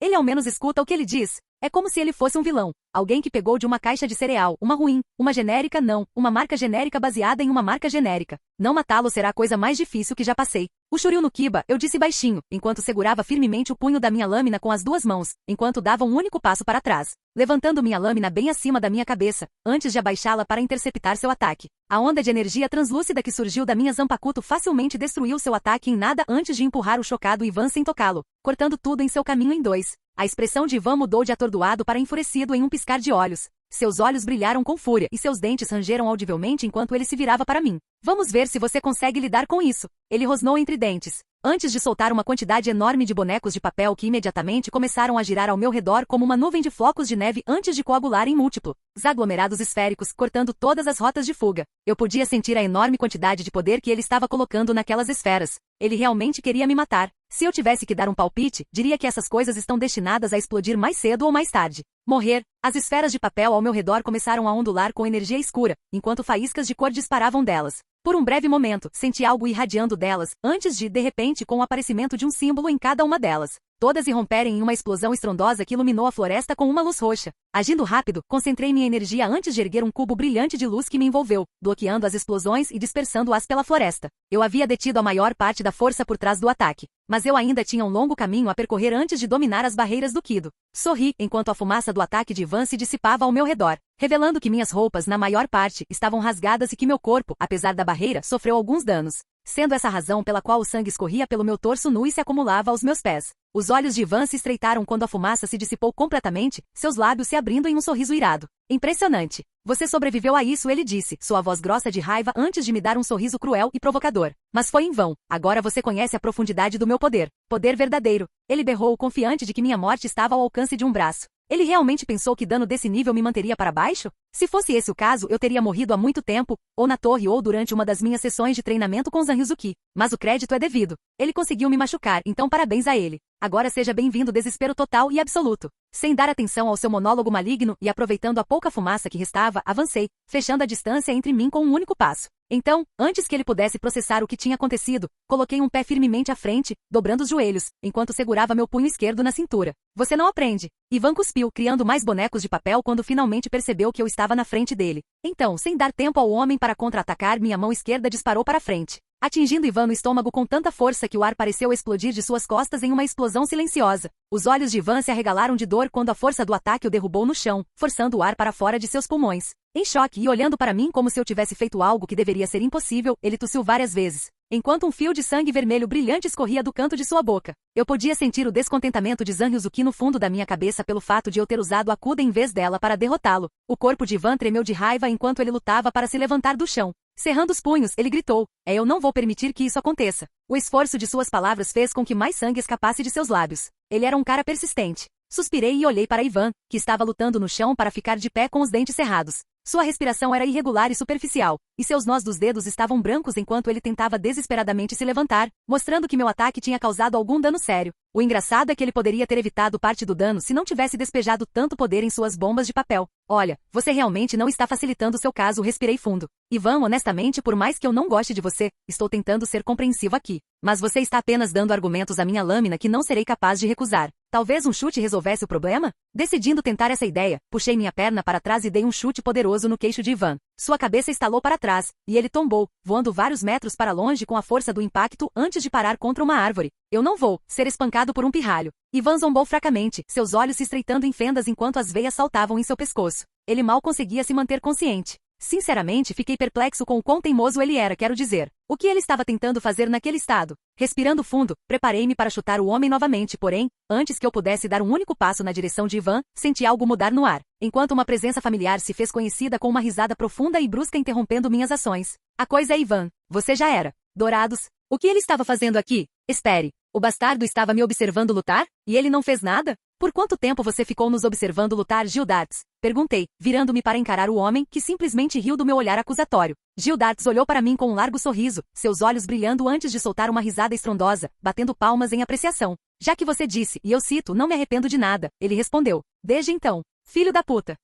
Ele ao menos escuta o que ele diz. É como se ele fosse um vilão, alguém que pegou de uma caixa de cereal, uma ruim, uma genérica não, uma marca genérica baseada em uma marca genérica. Não matá-lo será a coisa mais difícil que já passei. O Shuryu no Kiba, eu disse baixinho, enquanto segurava firmemente o punho da minha lâmina com as duas mãos, enquanto dava um único passo para trás, levantando minha lâmina bem acima da minha cabeça, antes de abaixá-la para interceptar seu ataque. A onda de energia translúcida que surgiu da minha Zanpakuto facilmente destruiu seu ataque em nada antes de empurrar o chocado Ivan sem tocá-lo, cortando tudo em seu caminho em dois. A expressão de Ivan mudou de atordoado para enfurecido em um piscar de olhos. Seus olhos brilharam com fúria e seus dentes rangeram audivelmente enquanto ele se virava para mim. Vamos ver se você consegue lidar com isso. Ele rosnou entre dentes, antes de soltar uma quantidade enorme de bonecos de papel que imediatamente começaram a girar ao meu redor como uma nuvem de flocos de neve antes de coagular em múltiplos aglomerados esféricos, cortando todas as rotas de fuga. Eu podia sentir a enorme quantidade de poder que ele estava colocando naquelas esferas. Ele realmente queria me matar. Se eu tivesse que dar um palpite, diria que essas coisas estão destinadas a explodir mais cedo ou mais tarde. Morrer. As esferas de papel ao meu redor começaram a ondular com energia escura, enquanto faíscas de cor disparavam delas. Por um breve momento, senti algo irradiando delas, antes de repente, com o aparecimento de um símbolo em cada uma delas. Todas irromperem em uma explosão estrondosa que iluminou a floresta com uma luz roxa. Agindo rápido, concentrei minha energia antes de erguer um cubo brilhante de luz que me envolveu, bloqueando as explosões e dispersando-as pela floresta. Eu havia detido a maior parte da força por trás do ataque, mas eu ainda tinha um longo caminho a percorrer antes de dominar as barreiras do Kido. Sorri, enquanto a fumaça do ataque de Ivan se dissipava ao meu redor, revelando que minhas roupas, na maior parte, estavam rasgadas e que meu corpo, apesar da barreira, sofreu alguns danos, sendo essa a razão pela qual o sangue escorria pelo meu torso nu e se acumulava aos meus pés. Os olhos de Ivan se estreitaram quando a fumaça se dissipou completamente, seus lábios se abrindo em um sorriso irado. Impressionante. Você sobreviveu a isso, ele disse, sua voz grossa de raiva antes de me dar um sorriso cruel e provocador. Mas foi em vão. Agora você conhece a profundidade do meu poder. Poder verdadeiro. Ele berrou, confiante de que minha morte estava ao alcance de um braço. Ele realmente pensou que dano desse nível me manteria para baixo? Se fosse esse o caso, eu teria morrido há muito tempo, ou na torre ou durante uma das minhas sessões de treinamento com Zanryuzuki. Mas o crédito é devido. Ele conseguiu me machucar, então parabéns a ele. Agora seja bem-vindo, desespero total e absoluto. Sem dar atenção ao seu monólogo maligno e aproveitando a pouca fumaça que restava, avancei, fechando a distância entre mim com um único passo. Então, antes que ele pudesse processar o que tinha acontecido, coloquei um pé firmemente à frente, dobrando os joelhos, enquanto segurava meu punho esquerdo na cintura. Você não aprende. Ivan cuspiu, criando mais bonecos de papel quando finalmente percebeu que eu estava na frente dele. Então, sem dar tempo ao homem para contra-atacar, minha mão esquerda disparou para frente, atingindo Ivan no estômago com tanta força que o ar pareceu explodir de suas costas em uma explosão silenciosa. Os olhos de Ivan se arregalaram de dor quando a força do ataque o derrubou no chão, forçando o ar para fora de seus pulmões. Em choque e olhando para mim como se eu tivesse feito algo que deveria ser impossível, ele tossiu várias vezes, enquanto um fio de sangue vermelho brilhante escorria do canto de sua boca. Eu podia sentir o descontentamento de Zanryuzuki no fundo da minha cabeça pelo fato de eu ter usado a Kuda em vez dela para derrotá-lo. O corpo de Ivan tremeu de raiva enquanto ele lutava para se levantar do chão. Cerrando os punhos, ele gritou, eu não vou permitir que isso aconteça. O esforço de suas palavras fez com que mais sangue escapasse de seus lábios. Ele era um cara persistente. Suspirei e olhei para Ivan, que estava lutando no chão para ficar de pé com os dentes cerrados. Sua respiração era irregular e superficial, e seus nós dos dedos estavam brancos enquanto ele tentava desesperadamente se levantar, mostrando que meu ataque tinha causado algum dano sério. O engraçado é que ele poderia ter evitado parte do dano se não tivesse despejado tanto poder em suas bombas de papel. Olha, você realmente não está facilitando seu caso, respirei fundo. Ivan, honestamente, por mais que eu não goste de você, estou tentando ser compreensivo aqui. Mas você está apenas dando argumentos à minha lâmina que não serei capaz de recusar. Talvez um chute resolvesse o problema? Decidindo tentar essa ideia, puxei minha perna para trás e dei um chute poderoso no queixo de Ivan. Sua cabeça estalou para trás, e ele tombou, voando vários metros para longe com a força do impacto antes de parar contra uma árvore. Eu não vou ser espancado por um pirralho. Ivan zombou fracamente, seus olhos se estreitando em fendas enquanto as veias saltavam em seu pescoço. Ele mal conseguia se manter consciente. Sinceramente, fiquei perplexo com o quão teimoso ele era, quero dizer. O que ele estava tentando fazer naquele estado? Respirando fundo, preparei-me para chutar o homem novamente, porém, antes que eu pudesse dar um único passo na direção de Ivan, senti algo mudar no ar, enquanto uma presença familiar se fez conhecida com uma risada profunda e brusca interrompendo minhas ações. A coisa é Ivan. Você já era. Dourados. O que ele estava fazendo aqui? Espere. O bastardo estava me observando lutar? E ele não fez nada? Por quanto tempo você ficou nos observando lutar, Gildarts? Perguntei, virando-me para encarar o homem, que simplesmente riu do meu olhar acusatório. Gildarts olhou para mim com um largo sorriso, seus olhos brilhando antes de soltar uma risada estrondosa, batendo palmas em apreciação. Já que você disse, e eu cito, não me arrependo de nada, ele respondeu. Desde então, filho da puta.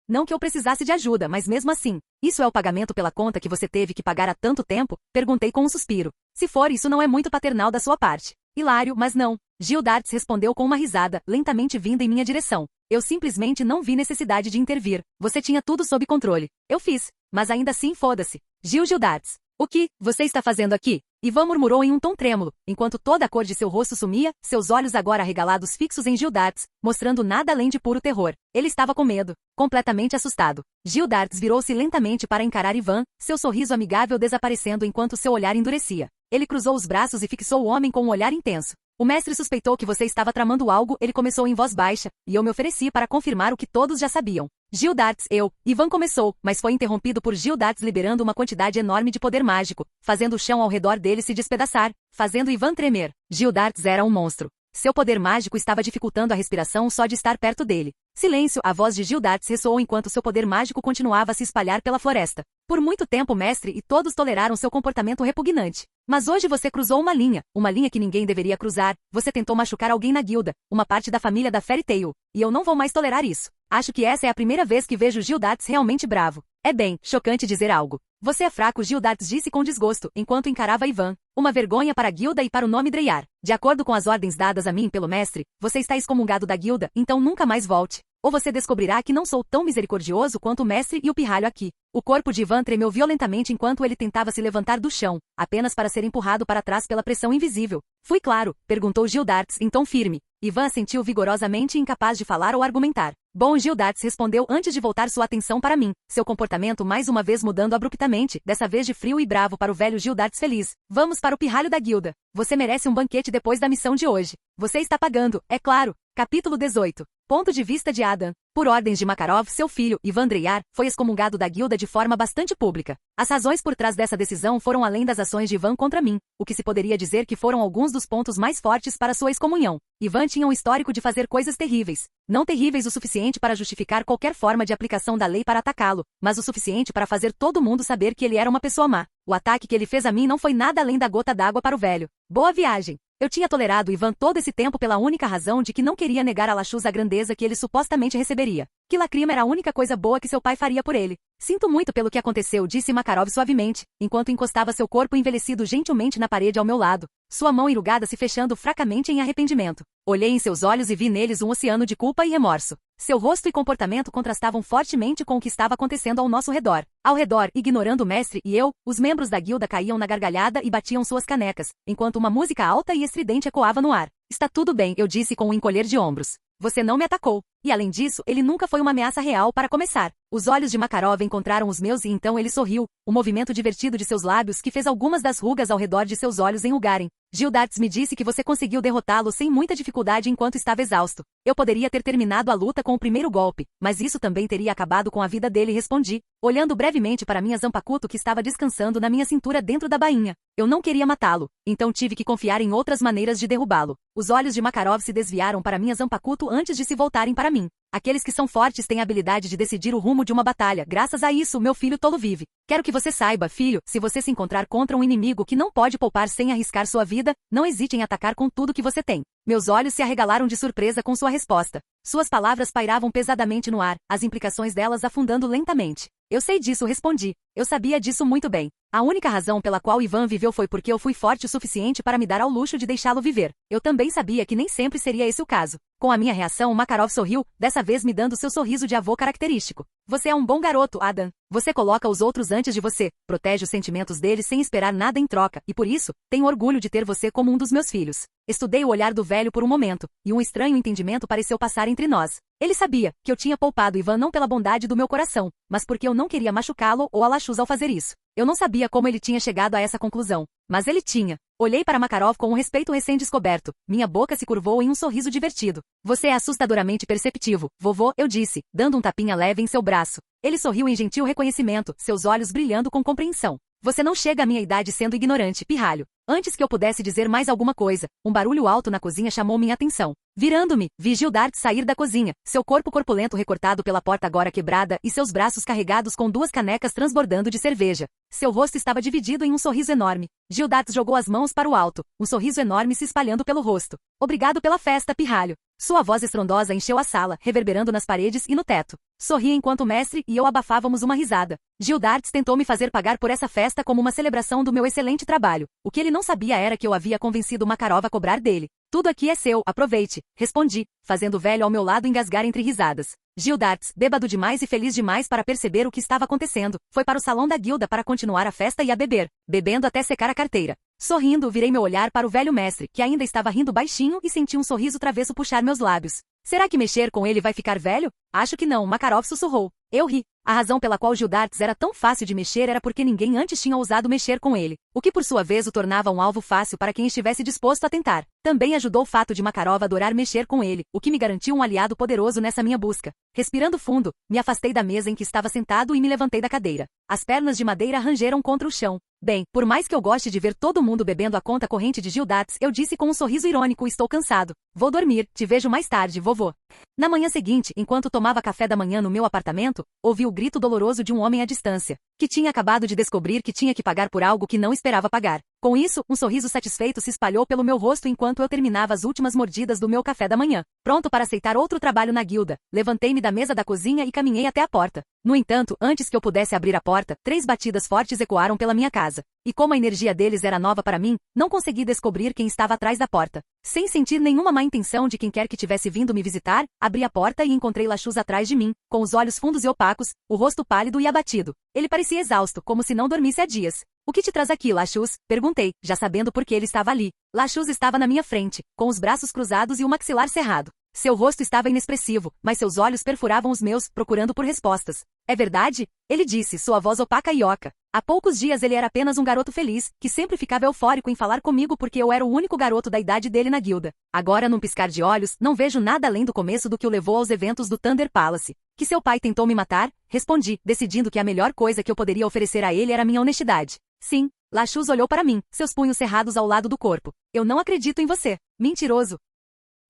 Não que eu precisasse de ajuda, mas mesmo assim, isso é o pagamento pela conta que você teve que pagar há tanto tempo? Perguntei com um suspiro. Se for, isso não é muito paternal da sua parte. Hilário, mas não. Gildarts respondeu com uma risada, lentamente vinda em minha direção. Eu simplesmente não vi necessidade de intervir. Você tinha tudo sob controle. Eu fiz. Mas ainda assim foda-se. Gildarts. O que você está fazendo aqui? Ivan murmurou em um tom trêmulo, enquanto toda a cor de seu rosto sumia, seus olhos agora arregalados fixos em Gildarts, mostrando nada além de puro terror. Ele estava com medo, completamente assustado. Gildarts virou-se lentamente para encarar Ivan, seu sorriso amigável desaparecendo enquanto seu olhar endurecia. Ele cruzou os braços e fixou o homem com um olhar intenso. O mestre suspeitou que você estava tramando algo, ele começou em voz baixa, e eu me ofereci para confirmar o que todos já sabiam. Gildarts, Ivan começou, mas foi interrompido por Gildarts liberando uma quantidade enorme de poder mágico, fazendo o chão ao redor dele se despedaçar, fazendo Ivan tremer. Gildarts era um monstro. Seu poder mágico estava dificultando a respiração só de estar perto dele. Silêncio, a voz de Gildarts ressoou enquanto seu poder mágico continuava a se espalhar pela floresta. Por muito tempo, mestre, e todos toleraram seu comportamento repugnante. Mas hoje você cruzou uma linha que ninguém deveria cruzar. Você tentou machucar alguém na guilda, uma parte da família da Fairy Tail, e eu não vou mais tolerar isso. Acho que essa é a primeira vez que vejo Gildarts realmente bravo. É bem chocante dizer algo. Você é fraco, Gildarts disse com desgosto, enquanto encarava Ivan. Uma vergonha para a guilda e para o nome Dreyar. De acordo com as ordens dadas a mim pelo mestre, você está excomungado da guilda, então nunca mais volte. Ou você descobrirá que não sou tão misericordioso quanto o mestre e o pirralho aqui. O corpo de Ivan tremeu violentamente enquanto ele tentava se levantar do chão, apenas para ser empurrado para trás pela pressão invisível. Fui claro? Perguntou Gildarts em tom firme. Ivan assentiu vigorosamente, incapaz de falar ou argumentar. Bom, Gildarts respondeu antes de voltar sua atenção para mim, seu comportamento mais uma vez mudando abruptamente, dessa vez de frio e bravo para o velho Gildarts feliz. Vamos para o pirralho da guilda. Você merece um banquete depois da missão de hoje. Você está pagando, é claro. Capítulo 18. Ponto de vista de Adam. Por ordens de Makarov, seu filho, Ivan Dreyar, foi excomungado da guilda de forma bastante pública. As razões por trás dessa decisão foram além das ações de Ivan contra mim, o que se poderia dizer que foram alguns dos pontos mais fortes para sua excomunhão. Ivan tinha um histórico de fazer coisas terríveis. Não terríveis o suficiente para justificar qualquer forma de aplicação da lei para atacá-lo, mas o suficiente para fazer todo mundo saber que ele era uma pessoa má. O ataque que ele fez a mim não foi nada além da gota d'água para o velho. Boa viagem! Eu tinha tolerado Ivan todo esse tempo pela única razão de que não queria negar a Lachuz a grandeza que ele supostamente receberia. Que Lacrima era a única coisa boa que seu pai faria por ele. Sinto muito pelo que aconteceu, disse Makarov suavemente, enquanto encostava seu corpo envelhecido gentilmente na parede ao meu lado, sua mão enrugada se fechando fracamente em arrependimento. Olhei em seus olhos e vi neles um oceano de culpa e remorso. Seu rosto e comportamento contrastavam fortemente com o que estava acontecendo ao nosso redor. Ao redor, ignorando o mestre e eu, os membros da guilda caíam na gargalhada e batiam suas canecas, enquanto uma música alta e estridente ecoava no ar. Está tudo bem, eu disse com um encolher de ombros. Você não me atacou. E além disso, ele nunca foi uma ameaça real para começar. Os olhos de Makarov encontraram os meus e então ele sorriu, o movimento divertido de seus lábios que fez algumas das rugas ao redor de seus olhos enrugarem. Gildarts me disse que você conseguiu derrotá-lo sem muita dificuldade enquanto estava exausto. Eu poderia ter terminado a luta com o primeiro golpe, mas isso também teria acabado com a vida dele, respondi, olhando brevemente para minha Zanpakuto que estava descansando na minha cintura dentro da bainha. Eu não queria matá-lo, então tive que confiar em outras maneiras de derrubá-lo. Os olhos de Makarov se desviaram para minha Zanpakuto antes de se voltarem para mim. Aqueles que são fortes têm a habilidade de decidir o rumo de uma batalha. Graças a isso, meu filho tolo vive. Quero que você saiba, filho, se você se encontrar contra um inimigo que não pode poupar sem arriscar sua vida, não hesite em atacar com tudo que você tem. Meus olhos se arregalaram de surpresa com sua resposta. Suas palavras pairavam pesadamente no ar, as implicações delas afundando lentamente. Eu sei disso, respondi. Eu sabia disso muito bem. A única razão pela qual Ivan viveu foi porque eu fui forte o suficiente para me dar ao luxo de deixá-lo viver. Eu também sabia que nem sempre seria esse o caso. Com a minha reação, Makarov sorriu, dessa vez me dando seu sorriso de avô característico. Você é um bom garoto, Adam. Você coloca os outros antes de você, protege os sentimentos deles sem esperar nada em troca, e por isso, tenho orgulho de ter você como um dos meus filhos. Estudei o olhar do velho por um momento, e um estranho entendimento pareceu passar entre nós. Ele sabia que eu tinha poupado Ivan não pela bondade do meu coração, mas porque eu não queria machucá-lo ou a Lachuz ao fazer isso. Eu não sabia como ele tinha chegado a essa conclusão, mas ele tinha. Olhei para Makarov com um respeito recém-descoberto. Minha boca se curvou em um sorriso divertido. Você é assustadoramente perceptivo, vovô, eu disse, dando um tapinha leve em seu braço. Ele sorriu em gentil reconhecimento, seus olhos brilhando com compreensão. Você não chega à minha idade sendo ignorante, pirralho. Antes que eu pudesse dizer mais alguma coisa, um barulho alto na cozinha chamou minha atenção. Virando-me, vi Gildart sair da cozinha, seu corpo corpulento recortado pela porta agora quebrada e seus braços carregados com 2 canecas transbordando de cerveja. Seu rosto estava dividido em um sorriso enorme. Gildart jogou as mãos para o alto, um sorriso enorme se espalhando pelo rosto. Obrigado pela festa, pirralho. Sua voz estrondosa encheu a sala, reverberando nas paredes e no teto. Sorri enquanto o mestre e eu abafávamos uma risada. Gildarts tentou me fazer pagar por essa festa como uma celebração do meu excelente trabalho. O que ele não sabia era que eu havia convencido Makarov a cobrar dele. Tudo aqui é seu, aproveite, respondi, fazendo o velho ao meu lado engasgar entre risadas. Gildarts, bêbado demais e feliz demais para perceber o que estava acontecendo, foi para o salão da guilda para continuar a festa e a beber, bebendo até secar a carteira. Sorrindo, virei meu olhar para o velho mestre, que ainda estava rindo baixinho e senti um sorriso travesso puxar meus lábios. Será que mexer com ele vai ficar velho? Acho que não, Makarov sussurrou. Eu ri. A razão pela qual Gildarts era tão fácil de mexer era porque ninguém antes tinha ousado mexer com ele, o que por sua vez o tornava um alvo fácil para quem estivesse disposto a tentar. Também ajudou o fato de Makarov adorar mexer com ele, o que me garantiu um aliado poderoso nessa minha busca. Respirando fundo, me afastei da mesa em que estava sentado e me levantei da cadeira. As pernas de madeira rangeram contra o chão. Bem, por mais que eu goste de ver todo mundo bebendo a conta corrente de Gildarts, eu disse com um sorriso irônico: estou cansado. Vou dormir, te vejo mais tarde, vovô. Na manhã seguinte, enquanto tomava café da manhã no meu apartamento, ouvi o grito doloroso de um homem à distância, que tinha acabado de descobrir que tinha que pagar por algo que não esperava pagar. Com isso, um sorriso satisfeito se espalhou pelo meu rosto enquanto eu terminava as últimas mordidas do meu café da manhã. Pronto para aceitar outro trabalho na guilda, levantei-me da mesa da cozinha e caminhei até a porta. No entanto, antes que eu pudesse abrir a porta, 3 batidas fortes ecoaram pela minha casa. E como a energia deles era nova para mim, não consegui descobrir quem estava atrás da porta. Sem sentir nenhuma má intenção de quem quer que tivesse vindo me visitar, abri a porta e encontrei Lachuz atrás de mim, com os olhos fundos e opacos, o rosto pálido e abatido. Ele parecia exausto, como se não dormisse há dias. O que te traz aqui, Lachuz? Perguntei, já sabendo por que ele estava ali. Lachuz estava na minha frente, com os braços cruzados e o maxilar cerrado. Seu rosto estava inexpressivo, mas seus olhos perfuravam os meus, procurando por respostas. É verdade? Ele disse, sua voz opaca e oca. Há poucos dias ele era apenas um garoto feliz, que sempre ficava eufórico em falar comigo porque eu era o único garoto da idade dele na guilda. Agora, num piscar de olhos, não vejo nada além do começo do que o levou aos eventos do Thunder Palace. Que seu pai tentou me matar? Respondi, decidindo que a melhor coisa que eu poderia oferecer a ele era minha honestidade. Sim. Lachuz olhou para mim, seus punhos cerrados ao lado do corpo. Eu não acredito em você. Mentiroso.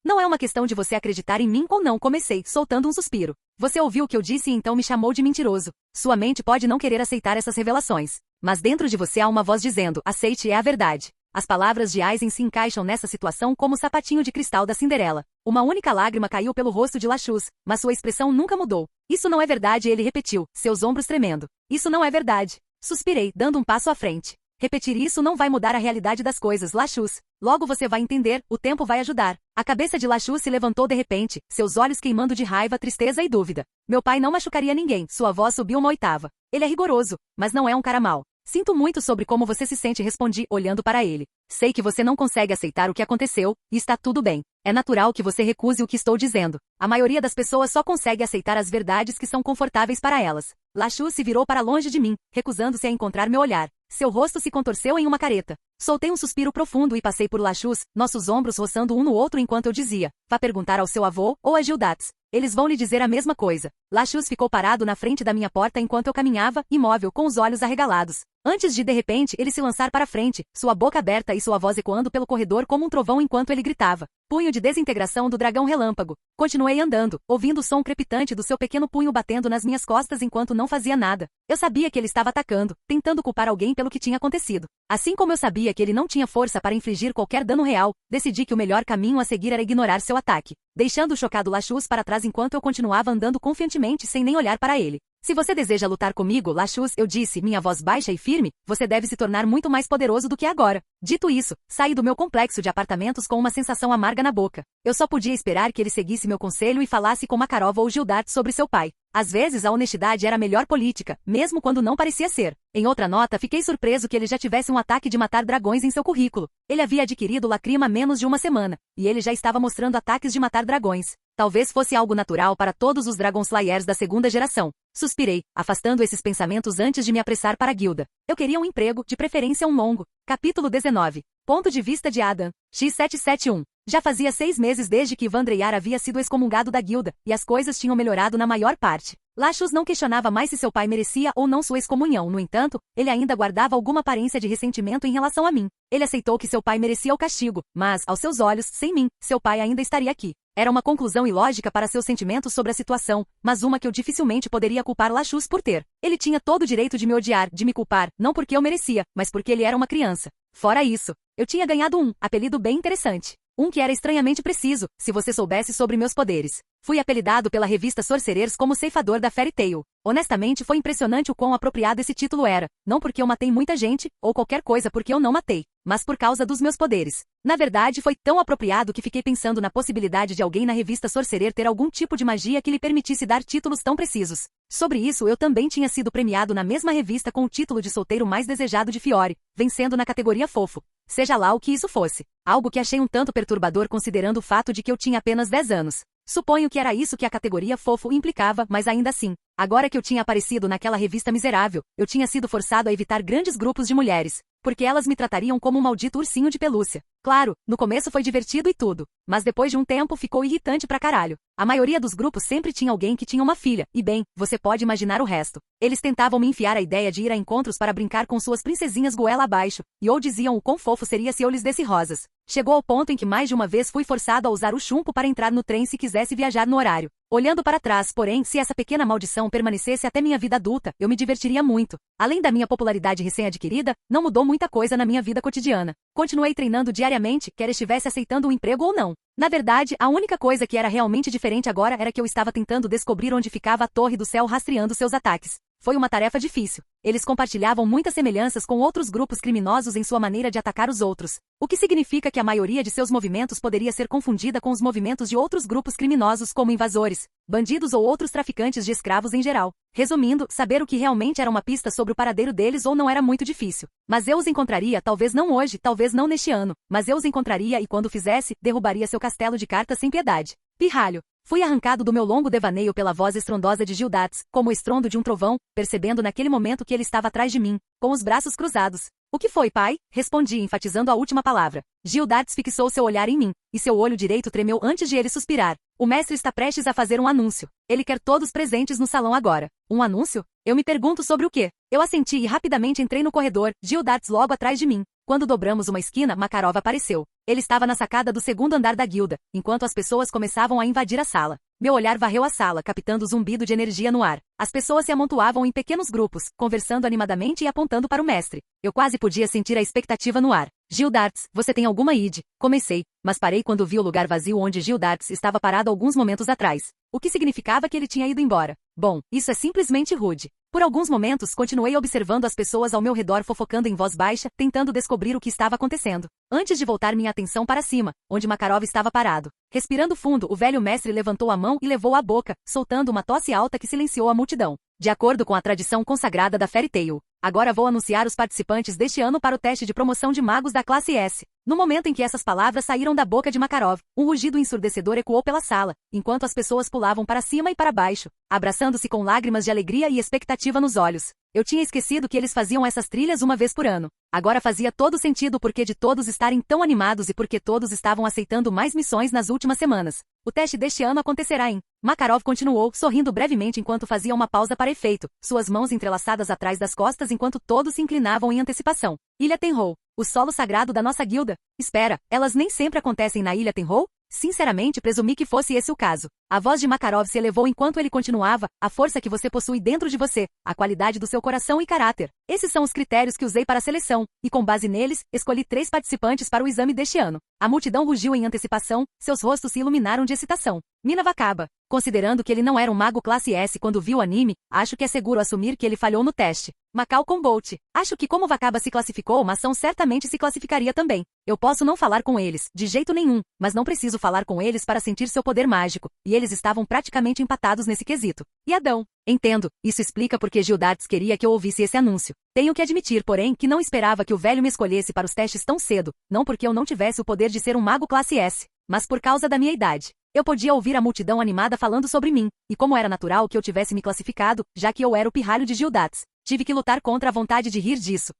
Não é uma questão de você acreditar em mim ou não, comecei, soltando um suspiro. Você ouviu o que eu disse e então me chamou de mentiroso. Sua mente pode não querer aceitar essas revelações. Mas dentro de você há uma voz dizendo, aceite, é a verdade. As palavras de Aizen se encaixam nessa situação como o sapatinho de cristal da Cinderela. Uma única lágrima caiu pelo rosto de Lachuz, mas sua expressão nunca mudou. Isso não é verdade, ele repetiu, seus ombros tremendo. Isso não é verdade. Suspirei, dando um passo à frente. Repetir isso não vai mudar a realidade das coisas, Lachuz. Logo você vai entender, o tempo vai ajudar. A cabeça de Lachuz se levantou de repente, seus olhos queimando de raiva, tristeza e dúvida. Meu pai não machucaria ninguém, sua voz subiu uma oitava. Ele é rigoroso, mas não é um cara mau. Sinto muito sobre como você se sente, respondi, olhando para ele. Sei que você não consegue aceitar o que aconteceu, e está tudo bem. É natural que você recuse o que estou dizendo. A maioria das pessoas só consegue aceitar as verdades que são confortáveis para elas. Lachuz se virou para longe de mim, recusando-se a encontrar meu olhar. Seu rosto se contorceu em uma careta. Soltei um suspiro profundo e passei por Lachuz, nossos ombros roçando um no outro enquanto eu dizia, vá perguntar ao seu avô, ou a Gildarts. Eles vão lhe dizer a mesma coisa. Lachuz ficou parado na frente da minha porta enquanto eu caminhava, imóvel, com os olhos arregalados. Antes de repente, ele se lançar para frente, sua boca aberta e sua voz ecoando pelo corredor como um trovão enquanto ele gritava. Punho de desintegração do dragão relâmpago. Continuei andando, ouvindo o som crepitante do seu pequeno punho batendo nas minhas costas enquanto não fazia nada. Eu sabia que ele estava atacando, tentando culpar alguém pelo que tinha acontecido. Assim como eu sabia que ele não tinha força para infligir qualquer dano real, decidi que o melhor caminho a seguir era ignorar seu ataque, deixando o chocado Lachuz para trás enquanto eu continuava andando confiantemente sem nem olhar para ele. Se você deseja lutar comigo, Lachuz, eu disse, minha voz baixa e firme, você deve se tornar muito mais poderoso do que agora. Dito isso, saí do meu complexo de apartamentos com uma sensação amarga na boca. Eu só podia esperar que ele seguisse meu conselho e falasse com Makarov ou Gildart sobre seu pai. Às vezes a honestidade era a melhor política, mesmo quando não parecia ser. Em outra nota, fiquei surpreso que ele já tivesse um ataque de matar dragões em seu currículo. Ele havia adquirido Lacrima há menos de uma semana, e ele já estava mostrando ataques de matar dragões. Talvez fosse algo natural para todos os Dragon Slayers da segunda geração. Suspirei, afastando esses pensamentos antes de me apressar para a guilda. Eu queria um emprego, de preferência um longo. Capítulo 19. Ponto de vista de Adam. X771. Já fazia 6 meses desde que Vandreyar havia sido excomungado da guilda, e as coisas tinham melhorado na maior parte. Lachus não questionava mais se seu pai merecia ou não sua excomunhão, no entanto, ele ainda guardava alguma aparência de ressentimento em relação a mim. Ele aceitou que seu pai merecia o castigo, mas, aos seus olhos, sem mim, seu pai ainda estaria aqui. Era uma conclusão ilógica para seus sentimentos sobre a situação, mas uma que eu dificilmente poderia culpar Lachus por ter. Ele tinha todo o direito de me odiar, de me culpar, não porque eu merecia, mas porque ele era uma criança. Fora isso, eu tinha ganhado um apelido bem interessante. Um que era estranhamente preciso, se você soubesse sobre meus poderes. Fui apelidado pela revista Sorcerers como ceifador da Fairy Tail. Honestamente, foi impressionante o quão apropriado esse título era, não porque eu matei muita gente, ou qualquer coisa porque eu não matei, mas por causa dos meus poderes. Na verdade, foi tão apropriado que fiquei pensando na possibilidade de alguém na revista Sorcerer ter algum tipo de magia que lhe permitisse dar títulos tão precisos. Sobre isso, eu também tinha sido premiado na mesma revista com o título de solteiro mais desejado de Fiore, vencendo na categoria fofo. Seja lá o que isso fosse. Algo que achei um tanto perturbador considerando o fato de que eu tinha apenas 10 anos. Suponho que era isso que a categoria fofo implicava, mas ainda assim, agora que eu tinha aparecido naquela revista miserável, eu tinha sido forçado a evitar grandes grupos de mulheres, porque elas me tratariam como um maldito ursinho de pelúcia. Claro, no começo foi divertido e tudo, mas depois de um tempo ficou irritante pra caralho. A maioria dos grupos sempre tinha alguém que tinha uma filha, e bem, você pode imaginar o resto. Eles tentavam me enfiar a ideia de ir a encontros para brincar com suas princesinhas goela abaixo, e ou diziam o quão fofo seria se eu lhes desse rosas. Chegou ao ponto em que mais de uma vez fui forçado a usar o chumbo para entrar no trem se quisesse viajar no horário. Olhando para trás, porém, se essa pequena maldição permanecesse até minha vida adulta, eu me divertiria muito. Além da minha popularidade recém-adquirida, não mudou muita coisa na minha vida cotidiana. Continuei treinando diariamente, quer estivesse aceitando um emprego ou não. Na verdade, a única coisa que era realmente diferente agora era que eu estava tentando descobrir onde ficava a Torre do Céu rastreando seus ataques. Foi uma tarefa difícil. Eles compartilhavam muitas semelhanças com outros grupos criminosos em sua maneira de atacar os outros, o que significa que a maioria de seus movimentos poderia ser confundida com os movimentos de outros grupos criminosos como invasores, bandidos ou outros traficantes de escravos em geral. Resumindo, saber o que realmente era uma pista sobre o paradeiro deles ou não era muito difícil. Mas eu os encontraria, talvez não hoje, talvez não neste ano, mas eu os encontraria e quando fizesse, derrubaria seu castelo de cartas sem piedade. Pirralho. Fui arrancado do meu longo devaneio pela voz estrondosa de Gildates, como o estrondo de um trovão, percebendo naquele momento que ele estava atrás de mim, com os braços cruzados. O que foi, pai? Respondi, enfatizando a última palavra. Gildates fixou seu olhar em mim, e seu olho direito tremeu antes de ele suspirar. O mestre está prestes a fazer um anúncio. Ele quer todos presentes no salão agora. Um anúncio? Eu me pergunto sobre o quê? Eu assenti e rapidamente entrei no corredor, Gildates logo atrás de mim. Quando dobramos uma esquina, Makarov apareceu. Ele estava na sacada do segundo andar da guilda, enquanto as pessoas começavam a invadir a sala. Meu olhar varreu a sala, captando o zumbido de energia no ar. As pessoas se amontoavam em pequenos grupos, conversando animadamente e apontando para o mestre. Eu quase podia sentir a expectativa no ar. Gildates, você tem alguma id? Comecei, mas parei quando vi o lugar vazio onde Gildates estava parado alguns momentos atrás. O que significava que ele tinha ido embora. Bom, isso é simplesmente rude. Por alguns momentos continuei observando as pessoas ao meu redor fofocando em voz baixa, tentando descobrir o que estava acontecendo. Antes de voltar minha atenção para cima, onde Makarov estava parado. Respirando fundo, o velho mestre levantou a mão e levou à boca, soltando uma tosse alta que silenciou a multidão. De acordo com a tradição consagrada da Fairy Tail, agora vou anunciar os participantes deste ano para o teste de promoção de magos da classe S. No momento em que essas palavras saíram da boca de Makarov, um rugido ensurdecedor ecoou pela sala, enquanto as pessoas pulavam para cima e para baixo, abraçando-se com lágrimas de alegria e expectativa nos olhos. Eu tinha esquecido que eles faziam essas trilhas uma vez por ano. Agora fazia todo sentido o porquê de todos estarem tão animados e porque todos estavam aceitando mais missões nas últimas semanas. O teste deste ano acontecerá em... Makarov continuou, sorrindo brevemente enquanto fazia uma pausa para efeito, suas mãos entrelaçadas atrás das costas enquanto todos se inclinavam em antecipação. Ilha Tenrou. O solo sagrado da nossa guilda. Espera, elas nem sempre acontecem na Ilha Tenrou? Sinceramente, presumi que fosse esse o caso. A voz de Makarov se elevou enquanto ele continuava, a força que você possui dentro de você, a qualidade do seu coração e caráter. Esses são os critérios que usei para a seleção, e com base neles, escolhi 3 participantes para o exame deste ano. A multidão rugiu em antecipação, seus rostos se iluminaram de excitação. Mina Wakaba. Considerando que ele não era um mago classe S quando viu o anime, acho que é seguro assumir que ele falhou no teste. Macau Combolt. Acho que como Wakaba se classificou, Mação certamente se classificaria também. Eu posso não falar com eles, de jeito nenhum, mas não preciso falar com eles para sentir seu poder mágico, e eles estavam praticamente empatados nesse quesito. E Adão? Entendo, isso explica porque Gildates queria que eu ouvisse esse anúncio. Tenho que admitir, porém, que não esperava que o velho me escolhesse para os testes tão cedo, não porque eu não tivesse o poder de ser um mago classe S, mas por causa da minha idade. Eu podia ouvir a multidão animada falando sobre mim, e como era natural que eu tivesse me classificado, já que eu era o pirralho de Gildates, tive que lutar contra a vontade de rir disso.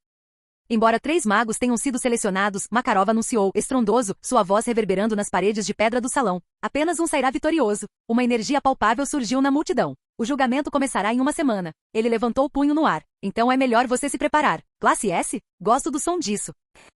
Embora 3 magos tenham sido selecionados, Makarov anunciou, estrondoso, sua voz reverberando nas paredes de pedra do salão. Apenas um sairá vitorioso. Uma energia palpável surgiu na multidão. O julgamento começará em uma semana. Ele levantou o punho no ar. Então é melhor você se preparar. Classe S? Gosto do som disso.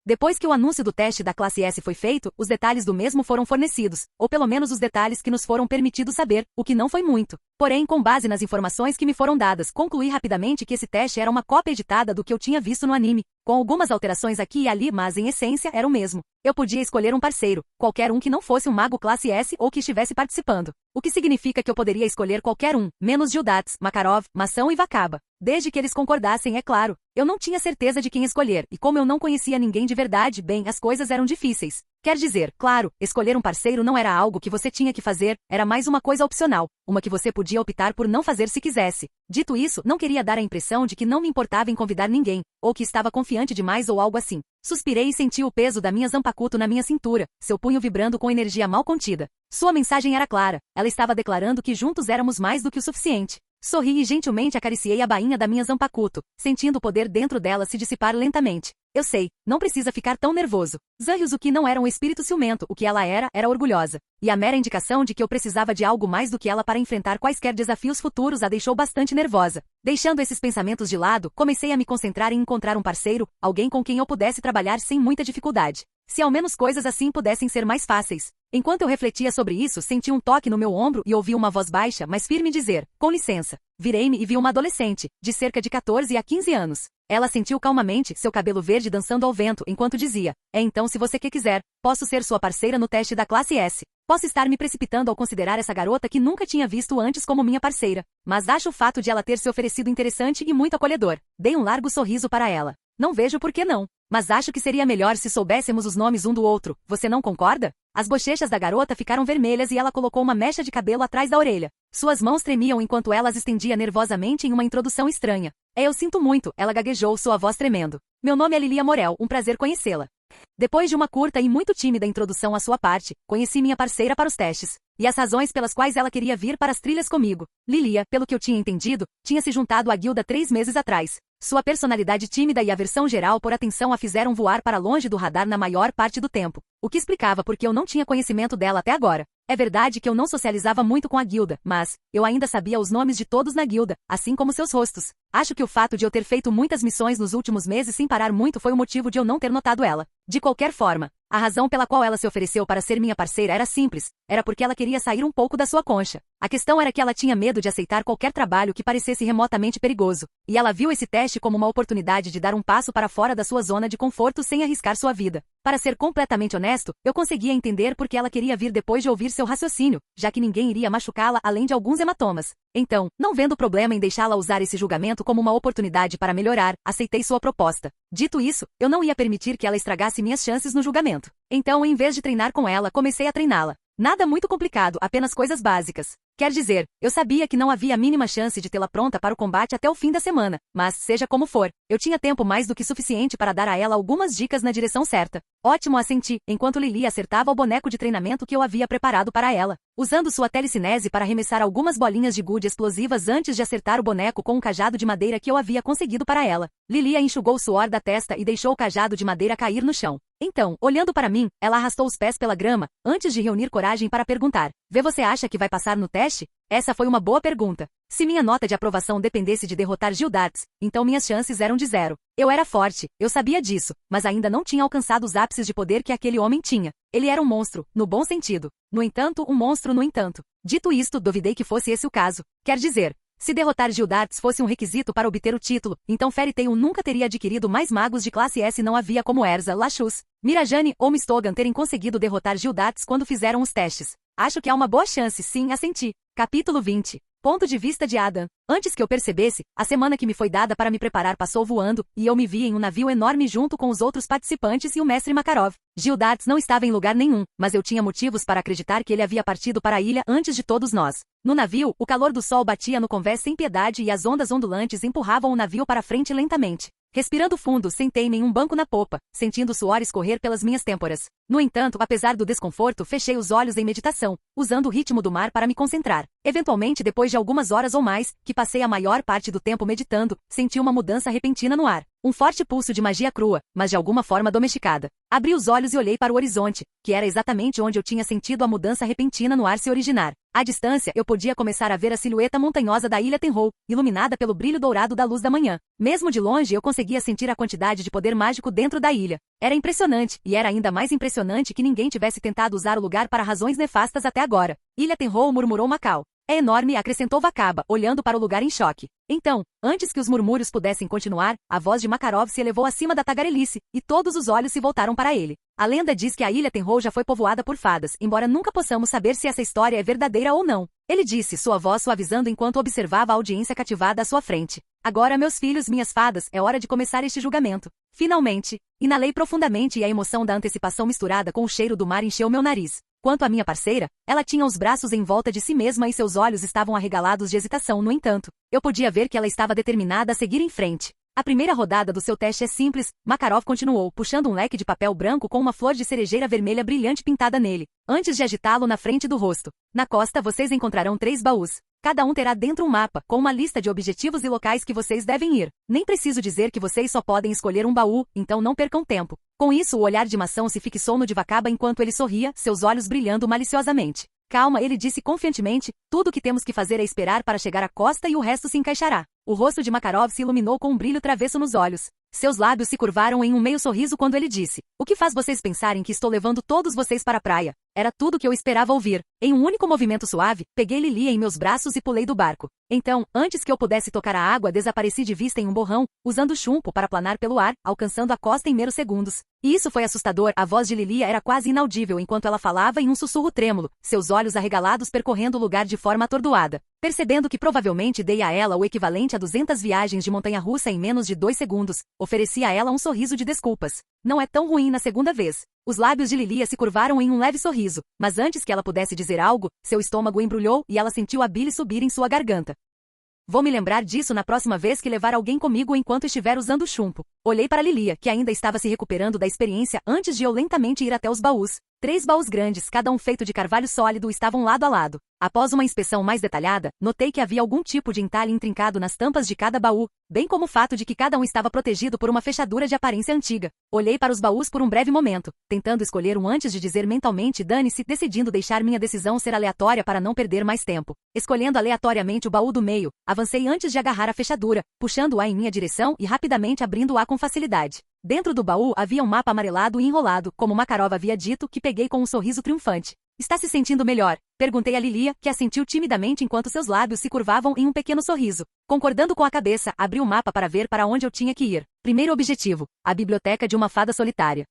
Depois que o anúncio do teste da classe S foi feito, os detalhes do mesmo foram fornecidos, ou pelo menos os detalhes que nos foram permitidos saber, o que não foi muito. Porém, com base nas informações que me foram dadas, concluí rapidamente que esse teste era uma cópia editada do que eu tinha visto no anime, com algumas alterações aqui e ali, mas em essência era o mesmo. Eu podia escolher um parceiro, qualquer um que não fosse um mago classe S ou que estivesse participando. O que significa que eu poderia escolher qualquer um, menos Gildates, Makarov, Maçã e Vakaba. Desde que eles concordassem, é claro. Eu não tinha certeza de quem escolher, e como eu não conhecia ninguém de verdade, bem, as coisas eram difíceis. Quer dizer, claro, escolher um parceiro não era algo que você tinha que fazer, era mais uma coisa opcional, uma que você podia optar por não fazer se quisesse. Dito isso, não queria dar a impressão de que não me importava em convidar ninguém, ou que estava confiante demais ou algo assim. Suspirei e senti o peso da minha Zanpakuto na minha cintura, seu punho vibrando com energia mal contida. Sua mensagem era clara, ela estava declarando que juntos éramos mais do que o suficiente. Sorri e gentilmente acariciei a bainha da minha Zanpakuto, sentindo o poder dentro dela se dissipar lentamente. Eu sei, não precisa ficar tão nervoso. Zanryuzuki não era um espírito ciumento, o que ela era orgulhosa. E a mera indicação de que eu precisava de algo mais do que ela para enfrentar quaisquer desafios futuros a deixou bastante nervosa. Deixando esses pensamentos de lado, comecei a me concentrar em encontrar um parceiro, alguém com quem eu pudesse trabalhar sem muita dificuldade. Se ao menos coisas assim pudessem ser mais fáceis. Enquanto eu refletia sobre isso, senti um toque no meu ombro e ouvi uma voz baixa, mas firme dizer, com licença. Virei-me e vi uma adolescente, de cerca de 14 a 15 anos. Ela sentiu calmamente seu cabelo verde dançando ao vento enquanto dizia, então se você quiser, posso ser sua parceira no teste da classe S. Posso estar me precipitando ao considerar essa garota que nunca tinha visto antes como minha parceira, mas acho o fato de ela ter se oferecido interessante e muito acolhedor. Dei um largo sorriso para ela. Não vejo por que não. Mas acho que seria melhor se soubéssemos os nomes um do outro, você não concorda? As bochechas da garota ficaram vermelhas e ela colocou uma mecha de cabelo atrás da orelha. Suas mãos tremiam enquanto ela as estendia nervosamente em uma introdução estranha. Eu sinto muito, ela gaguejou, sua voz tremendo. Meu nome é Lilia Morel, um prazer conhecê-la. Depois de uma curta e muito tímida introdução à sua parte, conheci minha parceira para os testes, e as razões pelas quais ela queria vir para as trilhas comigo. Lilia, pelo que eu tinha entendido, tinha se juntado à guilda 3 meses atrás. Sua personalidade tímida e aversão geral por atenção a fizeram voar para longe do radar na maior parte do tempo, o que explicava porque eu não tinha conhecimento dela até agora. É verdade que eu não socializava muito com a guilda, mas eu ainda sabia os nomes de todos na guilda, assim como seus rostos. Acho que o fato de eu ter feito muitas missões nos últimos meses sem parar muito foi o motivo de eu não ter notado ela. De qualquer forma, a razão pela qual ela se ofereceu para ser minha parceira era simples, era porque ela queria sair um pouco da sua concha. A questão era que ela tinha medo de aceitar qualquer trabalho que parecesse remotamente perigoso, e ela viu esse teste como uma oportunidade de dar um passo para fora da sua zona de conforto sem arriscar sua vida. Para ser completamente honesto, eu conseguia entender porque ela queria vir depois de ouvir seu raciocínio, já que ninguém iria machucá-la além de alguns hematomas. Então, não vendo problema em deixá-la usar esse julgamento como uma oportunidade para melhorar, aceitei sua proposta. Dito isso, eu não ia permitir que ela estragasse minhas chances no julgamento. Então, em vez de treinar com ela, comecei a treiná-la. Nada muito complicado, apenas coisas básicas. Quer dizer, eu sabia que não havia a mínima chance de tê-la pronta para o combate até o fim da semana, mas, seja como for, eu tinha tempo mais do que suficiente para dar a ela algumas dicas na direção certa. Ótimo, assenti, enquanto Lili acertava o boneco de treinamento que eu havia preparado para ela, usando sua telecinese para arremessar algumas bolinhas de gude explosivas antes de acertar o boneco com um cajado de madeira que eu havia conseguido para ela. Lilia enxugou o suor da testa e deixou o cajado de madeira cair no chão. Então, olhando para mim, ela arrastou os pés pela grama, antes de reunir coragem para perguntar, você acha que vai passar no teste? Essa foi uma boa pergunta. Se minha nota de aprovação dependesse de derrotar Gildates, então minhas chances eram de 0. Eu era forte, eu sabia disso, mas ainda não tinha alcançado os ápices de poder que aquele homem tinha. Ele era um monstro, no bom sentido. No entanto, um monstro no entanto. Dito isto, duvidei que fosse esse o caso. Quer dizer, se derrotar Gildates fosse um requisito para obter o título, então Fairy Tail nunca teria adquirido mais magos de classe S, não havia como Erza, Lachus, Mirajane ou Mistogan terem conseguido derrotar Gildates quando fizeram os testes. Acho que há uma boa chance, sim, assenti. Capítulo 20. Ponto de vista de Adam. Antes que eu percebesse, a semana que me foi dada para me preparar passou voando, e eu me vi em um navio enorme junto com os outros participantes e o mestre Makarov. Gildates não estava em lugar nenhum, mas eu tinha motivos para acreditar que ele havia partido para a ilha antes de todos nós. No navio, o calor do sol batia no convés sem piedade e as ondas ondulantes empurravam o navio para frente lentamente. Respirando fundo, sentei-me em um banco na popa, sentindo o suor escorrer pelas minhas têmporas. No entanto, apesar do desconforto, fechei os olhos em meditação, usando o ritmo do mar para me concentrar. Eventualmente, depois de algumas horas ou mais, que passei a maior parte do tempo meditando, senti uma mudança repentina no ar. Um forte pulso de magia crua, mas de alguma forma domesticada. Abri os olhos e olhei para o horizonte, que era exatamente onde eu tinha sentido a mudança repentina no ar se originar. À distância, eu podia começar a ver a silhueta montanhosa da Ilha Tenrou, iluminada pelo brilho dourado da luz da manhã. Mesmo de longe, eu conseguia sentir a quantidade de poder mágico dentro da ilha. Era impressionante, e era ainda mais impressionante que ninguém tivesse tentado usar o lugar para razões nefastas até agora. Ilha Tenrou, murmurou Macau. É enorme, acrescentou Vakaba, olhando para o lugar em choque. Então, antes que os murmúrios pudessem continuar, a voz de Makarov se elevou acima da tagarelice, e todos os olhos se voltaram para ele. A lenda diz que a Ilha Tenrou já foi povoada por fadas, embora nunca possamos saber se essa história é verdadeira ou não. Ele disse, sua voz suavizando enquanto observava a audiência cativada à sua frente. Agora, meus filhos, minhas fadas, é hora de começar este julgamento. Finalmente, inalei profundamente e a emoção da antecipação misturada com o cheiro do mar encheu meu nariz. Quanto à minha parceira, ela tinha os braços em volta de si mesma e seus olhos estavam arregalados de hesitação, no entanto. Eu podia ver que ela estava determinada a seguir em frente. A primeira rodada do seu teste é simples, Makarov continuou, puxando um leque de papel branco com uma flor de cerejeira vermelha brilhante pintada nele, antes de agitá-lo na frente do rosto. Na costa vocês encontrarão 3 baús. Cada um terá dentro um mapa, com uma lista de objetivos e locais que vocês devem ir. Nem preciso dizer que vocês só podem escolher um baú, então não percam tempo. Com isso, o olhar de maçã se fixou no de Vakaba enquanto ele sorria, seus olhos brilhando maliciosamente. Calma, ele disse confiantemente, tudo o que temos que fazer é esperar para chegar à costa e o resto se encaixará. O rosto de Makarov se iluminou com um brilho travesso nos olhos. Seus lábios se curvaram em um meio sorriso quando ele disse, o que faz vocês pensarem que estou levando todos vocês para a praia? Era tudo o que eu esperava ouvir. Em um único movimento suave, peguei Lilia em meus braços e pulei do barco. Então, antes que eu pudesse tocar a água, desapareci de vista em um borrão, usando chumbo para planar pelo ar, alcançando a costa em meros segundos. E isso foi assustador, a voz de Lilia era quase inaudível enquanto ela falava em um sussurro trêmulo, seus olhos arregalados percorrendo o lugar de forma atordoada. Percebendo que provavelmente dei a ela o equivalente a 200 viagens de montanha-russa em menos de 2 segundos, ofereci a ela um sorriso de desculpas. Não é tão ruim na segunda vez. Os lábios de Lilia se curvaram em um leve sorriso, mas antes que ela pudesse dizer algo, seu estômago embrulhou e ela sentiu a bile subir em sua garganta. Vou me lembrar disso na próxima vez que levar alguém comigo enquanto estiver usando chumbo. Olhei para Lilia, que ainda estava se recuperando da experiência antes de eu lentamente ir até os baús. 3 baús grandes, cada um feito de carvalho sólido, estavam lado a lado. Após uma inspeção mais detalhada, notei que havia algum tipo de entalhe intrincado nas tampas de cada baú, bem como o fato de que cada um estava protegido por uma fechadura de aparência antiga. Olhei para os baús por um breve momento, tentando escolher um antes de dizer mentalmente dane-se, decidindo deixar minha decisão ser aleatória para não perder mais tempo. Escolhendo aleatoriamente o baú do meio, avancei antes de agarrar a fechadura, puxando-a em minha direção e rapidamente abrindo-a com facilidade. Dentro do baú havia um mapa amarelado e enrolado, como Makarov havia dito, que peguei com um sorriso triunfante. Está se sentindo melhor? Perguntei a Lilia, que assentiu timidamente enquanto seus lábios se curvavam em um pequeno sorriso. Concordando com a cabeça, abri o mapa para ver para onde eu tinha que ir. Primeiro objetivo, a biblioteca de uma fada solitária.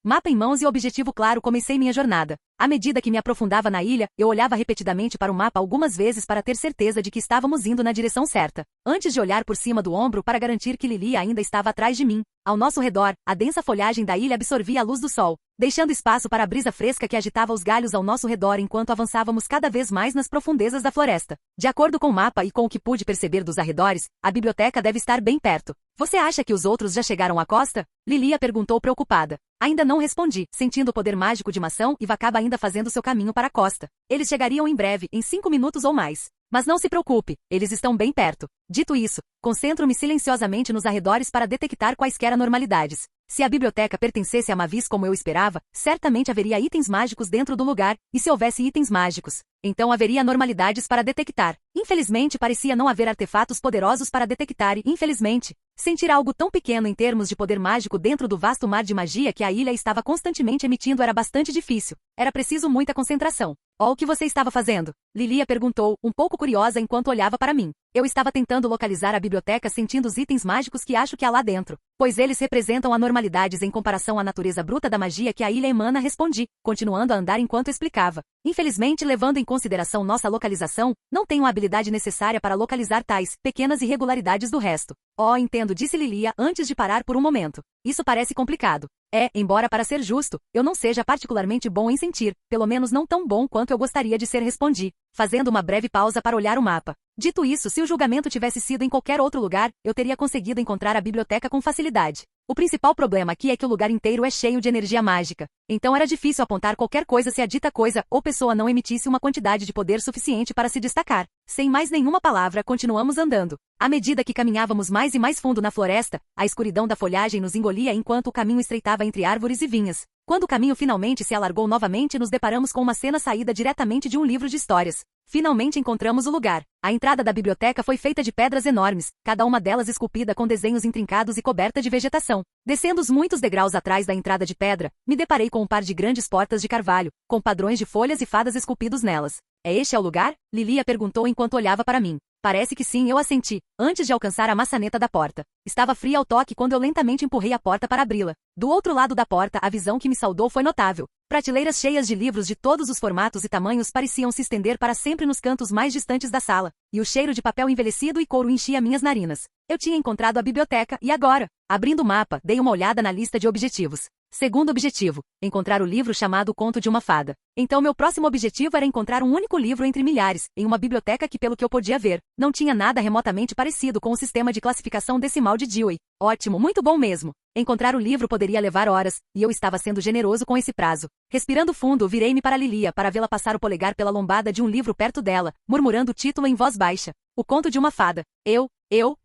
Mapa em mãos e objetivo claro, comecei minha jornada. À medida que me aprofundava na ilha, eu olhava repetidamente para o mapa algumas vezes para ter certeza de que estávamos indo na direção certa. Antes de olhar por cima do ombro para garantir que Lilia ainda estava atrás de mim. Ao nosso redor, a densa folhagem da ilha absorvia a luz do sol, deixando espaço para a brisa fresca que agitava os galhos ao nosso redor enquanto avançávamos cada vez mais nas profundezas da floresta. De acordo com o mapa e com o que pude perceber dos arredores, a biblioteca deve estar bem perto. Você acha que os outros já chegaram à costa? Lilia perguntou preocupada. Ainda não respondi, sentindo o poder mágico de maçã e Vakaba ainda fazendo seu caminho para a costa. Eles chegariam em breve, em 5 minutos ou mais. Mas não se preocupe, eles estão bem perto. Dito isso, concentro-me silenciosamente nos arredores para detectar quaisquer anormalidades. Se a biblioteca pertencesse a Mavis como eu esperava, certamente haveria itens mágicos dentro do lugar, e se houvesse itens mágicos, então haveria anormalidades para detectar. Infelizmente parecia não haver artefatos poderosos para detectar e, infelizmente, sentir algo tão pequeno em termos de poder mágico dentro do vasto mar de magia que a ilha estava constantemente emitindo era bastante difícil. Era preciso muita concentração. O que você estava fazendo? Lilia perguntou, um pouco curiosa enquanto olhava para mim. Eu estava tentando localizar a biblioteca sentindo os itens mágicos que acho que há lá dentro, pois eles representam anormalidades em comparação à natureza bruta da magia que a ilha emana, respondi, continuando a andar enquanto explicava. Infelizmente, levando em consideração nossa localização, não tenho a habilidade necessária para localizar tais pequenas irregularidades do resto. Entendo, disse Lilia antes de parar por um momento. Isso parece complicado. Embora para ser justo, eu não seja particularmente bom em sentir, pelo menos não tão bom quanto eu gostaria de ser, respondi, fazendo uma breve pausa para olhar o mapa. Dito isso, se o julgamento tivesse sido em qualquer outro lugar, eu teria conseguido encontrar a biblioteca com facilidade. O principal problema aqui é que o lugar inteiro é cheio de energia mágica. Então era difícil apontar qualquer coisa se a dita coisa ou pessoa não emitisse uma quantidade de poder suficiente para se destacar. Sem mais nenhuma palavra, continuamos andando. À medida que caminhávamos mais e mais fundo na floresta, a escuridão da folhagem nos engolia enquanto o caminho estreitava entre árvores e vinhas. Quando o caminho finalmente se alargou novamente, nos deparamos com uma cena saída diretamente de um livro de histórias. Finalmente encontramos o lugar. A entrada da biblioteca foi feita de pedras enormes, cada uma delas esculpida com desenhos intrincados e coberta de vegetação. Descendo os muitos degraus atrás da entrada de pedra, me deparei com um par de grandes portas de carvalho, com padrões de folhas e fadas esculpidos nelas. É este o lugar? Lilia perguntou enquanto olhava para mim. Parece que sim, eu assenti, antes de alcançar a maçaneta da porta. Estava fria ao toque quando eu lentamente empurrei a porta para abri-la. Do outro lado da porta, a visão que me saudou foi notável. Prateleiras cheias de livros de todos os formatos e tamanhos pareciam se estender para sempre nos cantos mais distantes da sala, e o cheiro de papel envelhecido e couro enchia minhas narinas. Eu tinha encontrado a biblioteca, e agora? Abrindo o mapa, dei uma olhada na lista de objetivos. Segundo objetivo, encontrar o livro chamado O Conto de uma Fada. Então meu próximo objetivo era encontrar um único livro entre milhares, em uma biblioteca que, pelo que eu podia ver, não tinha nada remotamente parecido com o sistema de classificação decimal de Dewey. Ótimo, muito bom mesmo. Encontrar o livro poderia levar horas, e eu estava sendo generoso com esse prazo. Respirando fundo, virei-me para Lilia para vê-la passar o polegar pela lombada de um livro perto dela, murmurando o título em voz baixa. O Conto de uma Fada.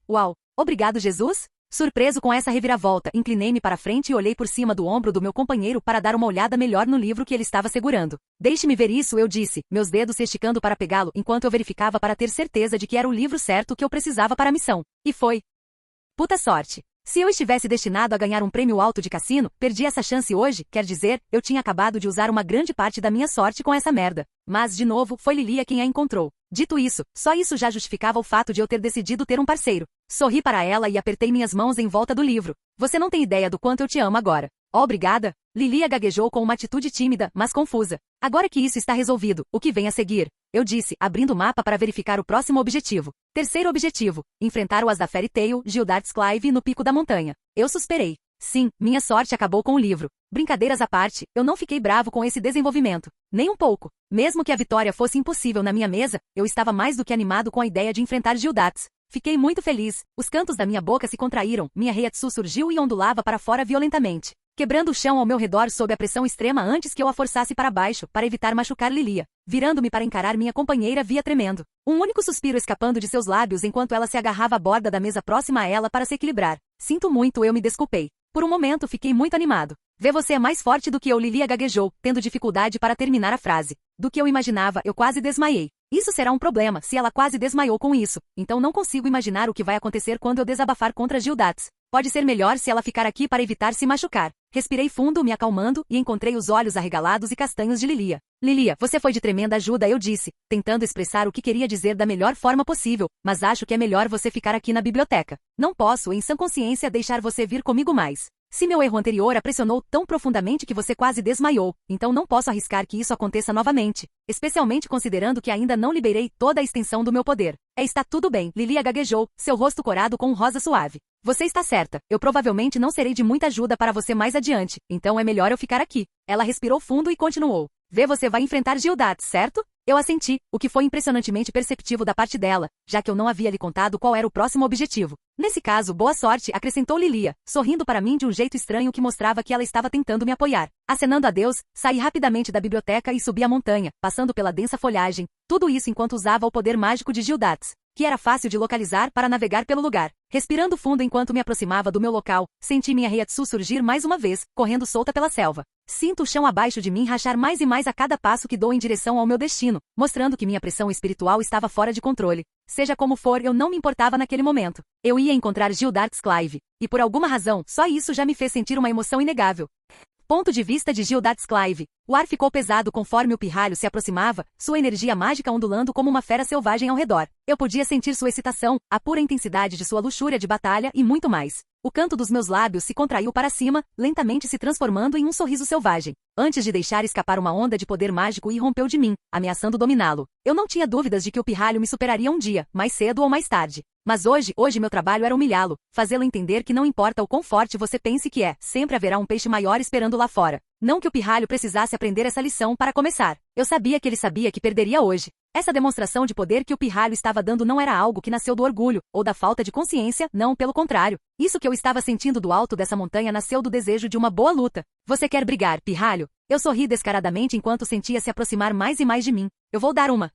Uau. Obrigado, Jesus? Surpreso com essa reviravolta, inclinei-me para frente e olhei por cima do ombro do meu companheiro para dar uma olhada melhor no livro que ele estava segurando. Deixe-me ver isso, eu disse, meus dedos se esticando para pegá-lo enquanto eu verificava para ter certeza de que era o livro certo que eu precisava para a missão. E foi. Puta sorte. Se eu estivesse destinado a ganhar um prêmio alto de cassino, perdi essa chance hoje, quer dizer, eu tinha acabado de usar uma grande parte da minha sorte com essa merda. Mas, de novo, foi Lilia quem a encontrou. Dito isso, só isso já justificava o fato de eu ter decidido ter um parceiro. Sorri para ela e apertei minhas mãos em volta do livro. Você não tem ideia do quanto eu te amo agora. Oh, obrigada. Lilia gaguejou com uma atitude tímida, mas confusa. Agora que isso está resolvido, o que vem a seguir? Eu disse, abrindo o mapa para verificar o próximo objetivo. Terceiro objetivo, enfrentar o as da Fairy Tail, Gildarts Clive no pico da montanha. Eu suspirei. Sim, minha sorte acabou com o livro. Brincadeiras à parte, eu não fiquei bravo com esse desenvolvimento. Nem um pouco. Mesmo que a vitória fosse impossível na minha mesa, eu estava mais do que animado com a ideia de enfrentar Gildarts. Fiquei muito feliz. Os cantos da minha boca se contraíram, minha Reiatsu surgiu e ondulava para fora violentamente, quebrando o chão ao meu redor sob a pressão extrema antes que eu a forçasse para baixo, para evitar machucar Lilia. Virando-me para encarar minha companheira, via tremendo. Um único suspiro escapando de seus lábios enquanto ela se agarrava à borda da mesa próxima a ela para se equilibrar. Sinto muito, eu me desculpei. Por um momento fiquei muito animado. Vê, você é mais forte do que eu, Lilia gaguejou, tendo dificuldade para terminar a frase. Do que eu imaginava, eu quase desmaiei. Isso será um problema, se ela quase desmaiou com isso. Então não consigo imaginar o que vai acontecer quando eu desabafar contra Gildarts. Pode ser melhor se ela ficar aqui para evitar se machucar. Respirei fundo, me acalmando, e encontrei os olhos arregalados e castanhos de Lilia. Lilia, você foi de tremenda ajuda, eu disse, tentando expressar o que queria dizer da melhor forma possível, mas acho que é melhor você ficar aqui na biblioteca. Não posso, em sã consciência, deixar você vir comigo mais. Se meu erro anterior a pressionou tão profundamente que você quase desmaiou, então não posso arriscar que isso aconteça novamente, especialmente considerando que ainda não liberei toda a extensão do meu poder. Está tudo bem, Lilia gaguejou, seu rosto corado com um rosa suave. Você está certa, eu provavelmente não serei de muita ajuda para você mais adiante, então é melhor eu ficar aqui. Ela respirou fundo e continuou. Vê, você vai enfrentar Gildarts, certo? Eu assenti, o que foi impressionantemente perceptivo da parte dela, já que eu não havia lhe contado qual era o próximo objetivo. Nesse caso, boa sorte, acrescentou Lilia, sorrindo para mim de um jeito estranho que mostrava que ela estava tentando me apoiar. Acenando adeus, saí rapidamente da biblioteca e subi a montanha, passando pela densa folhagem, tudo isso enquanto usava o poder mágico de Gildarts, que era fácil de localizar para navegar pelo lugar. Respirando fundo enquanto me aproximava do meu local, senti minha Reiatsu surgir mais uma vez, correndo solta pela selva. Sinto o chão abaixo de mim rachar mais e mais a cada passo que dou em direção ao meu destino, mostrando que minha pressão espiritual estava fora de controle. Seja como for, eu não me importava naquele momento. Eu ia encontrar Gildarts Clive, e por alguma razão, só isso já me fez sentir uma emoção inegável. Ponto de vista de Gildarts Clive. O ar ficou pesado conforme o pirralho se aproximava, sua energia mágica ondulando como uma fera selvagem ao redor. Eu podia sentir sua excitação, a pura intensidade de sua luxúria de batalha e muito mais. O canto dos meus lábios se contraiu para cima, lentamente se transformando em um sorriso selvagem, antes de deixar escapar uma onda de poder mágico e rompeu de mim, ameaçando dominá-lo. Eu não tinha dúvidas de que o pirralho me superaria um dia, mais cedo ou mais tarde. Mas hoje meu trabalho era humilhá-lo, fazê-lo entender que não importa o quão forte você pense que é, sempre haverá um peixe maior esperando lá fora. Não que o pirralho precisasse aprender essa lição para começar. Eu sabia que ele sabia que perderia hoje. Essa demonstração de poder que o pirralho estava dando não era algo que nasceu do orgulho, ou da falta de consciência, não, pelo contrário. Isso que eu estava sentindo do alto dessa montanha nasceu do desejo de uma boa luta. Você quer brigar, pirralho? Eu sorri descaradamente enquanto sentia se aproximar mais e mais de mim. Eu vou dar uma.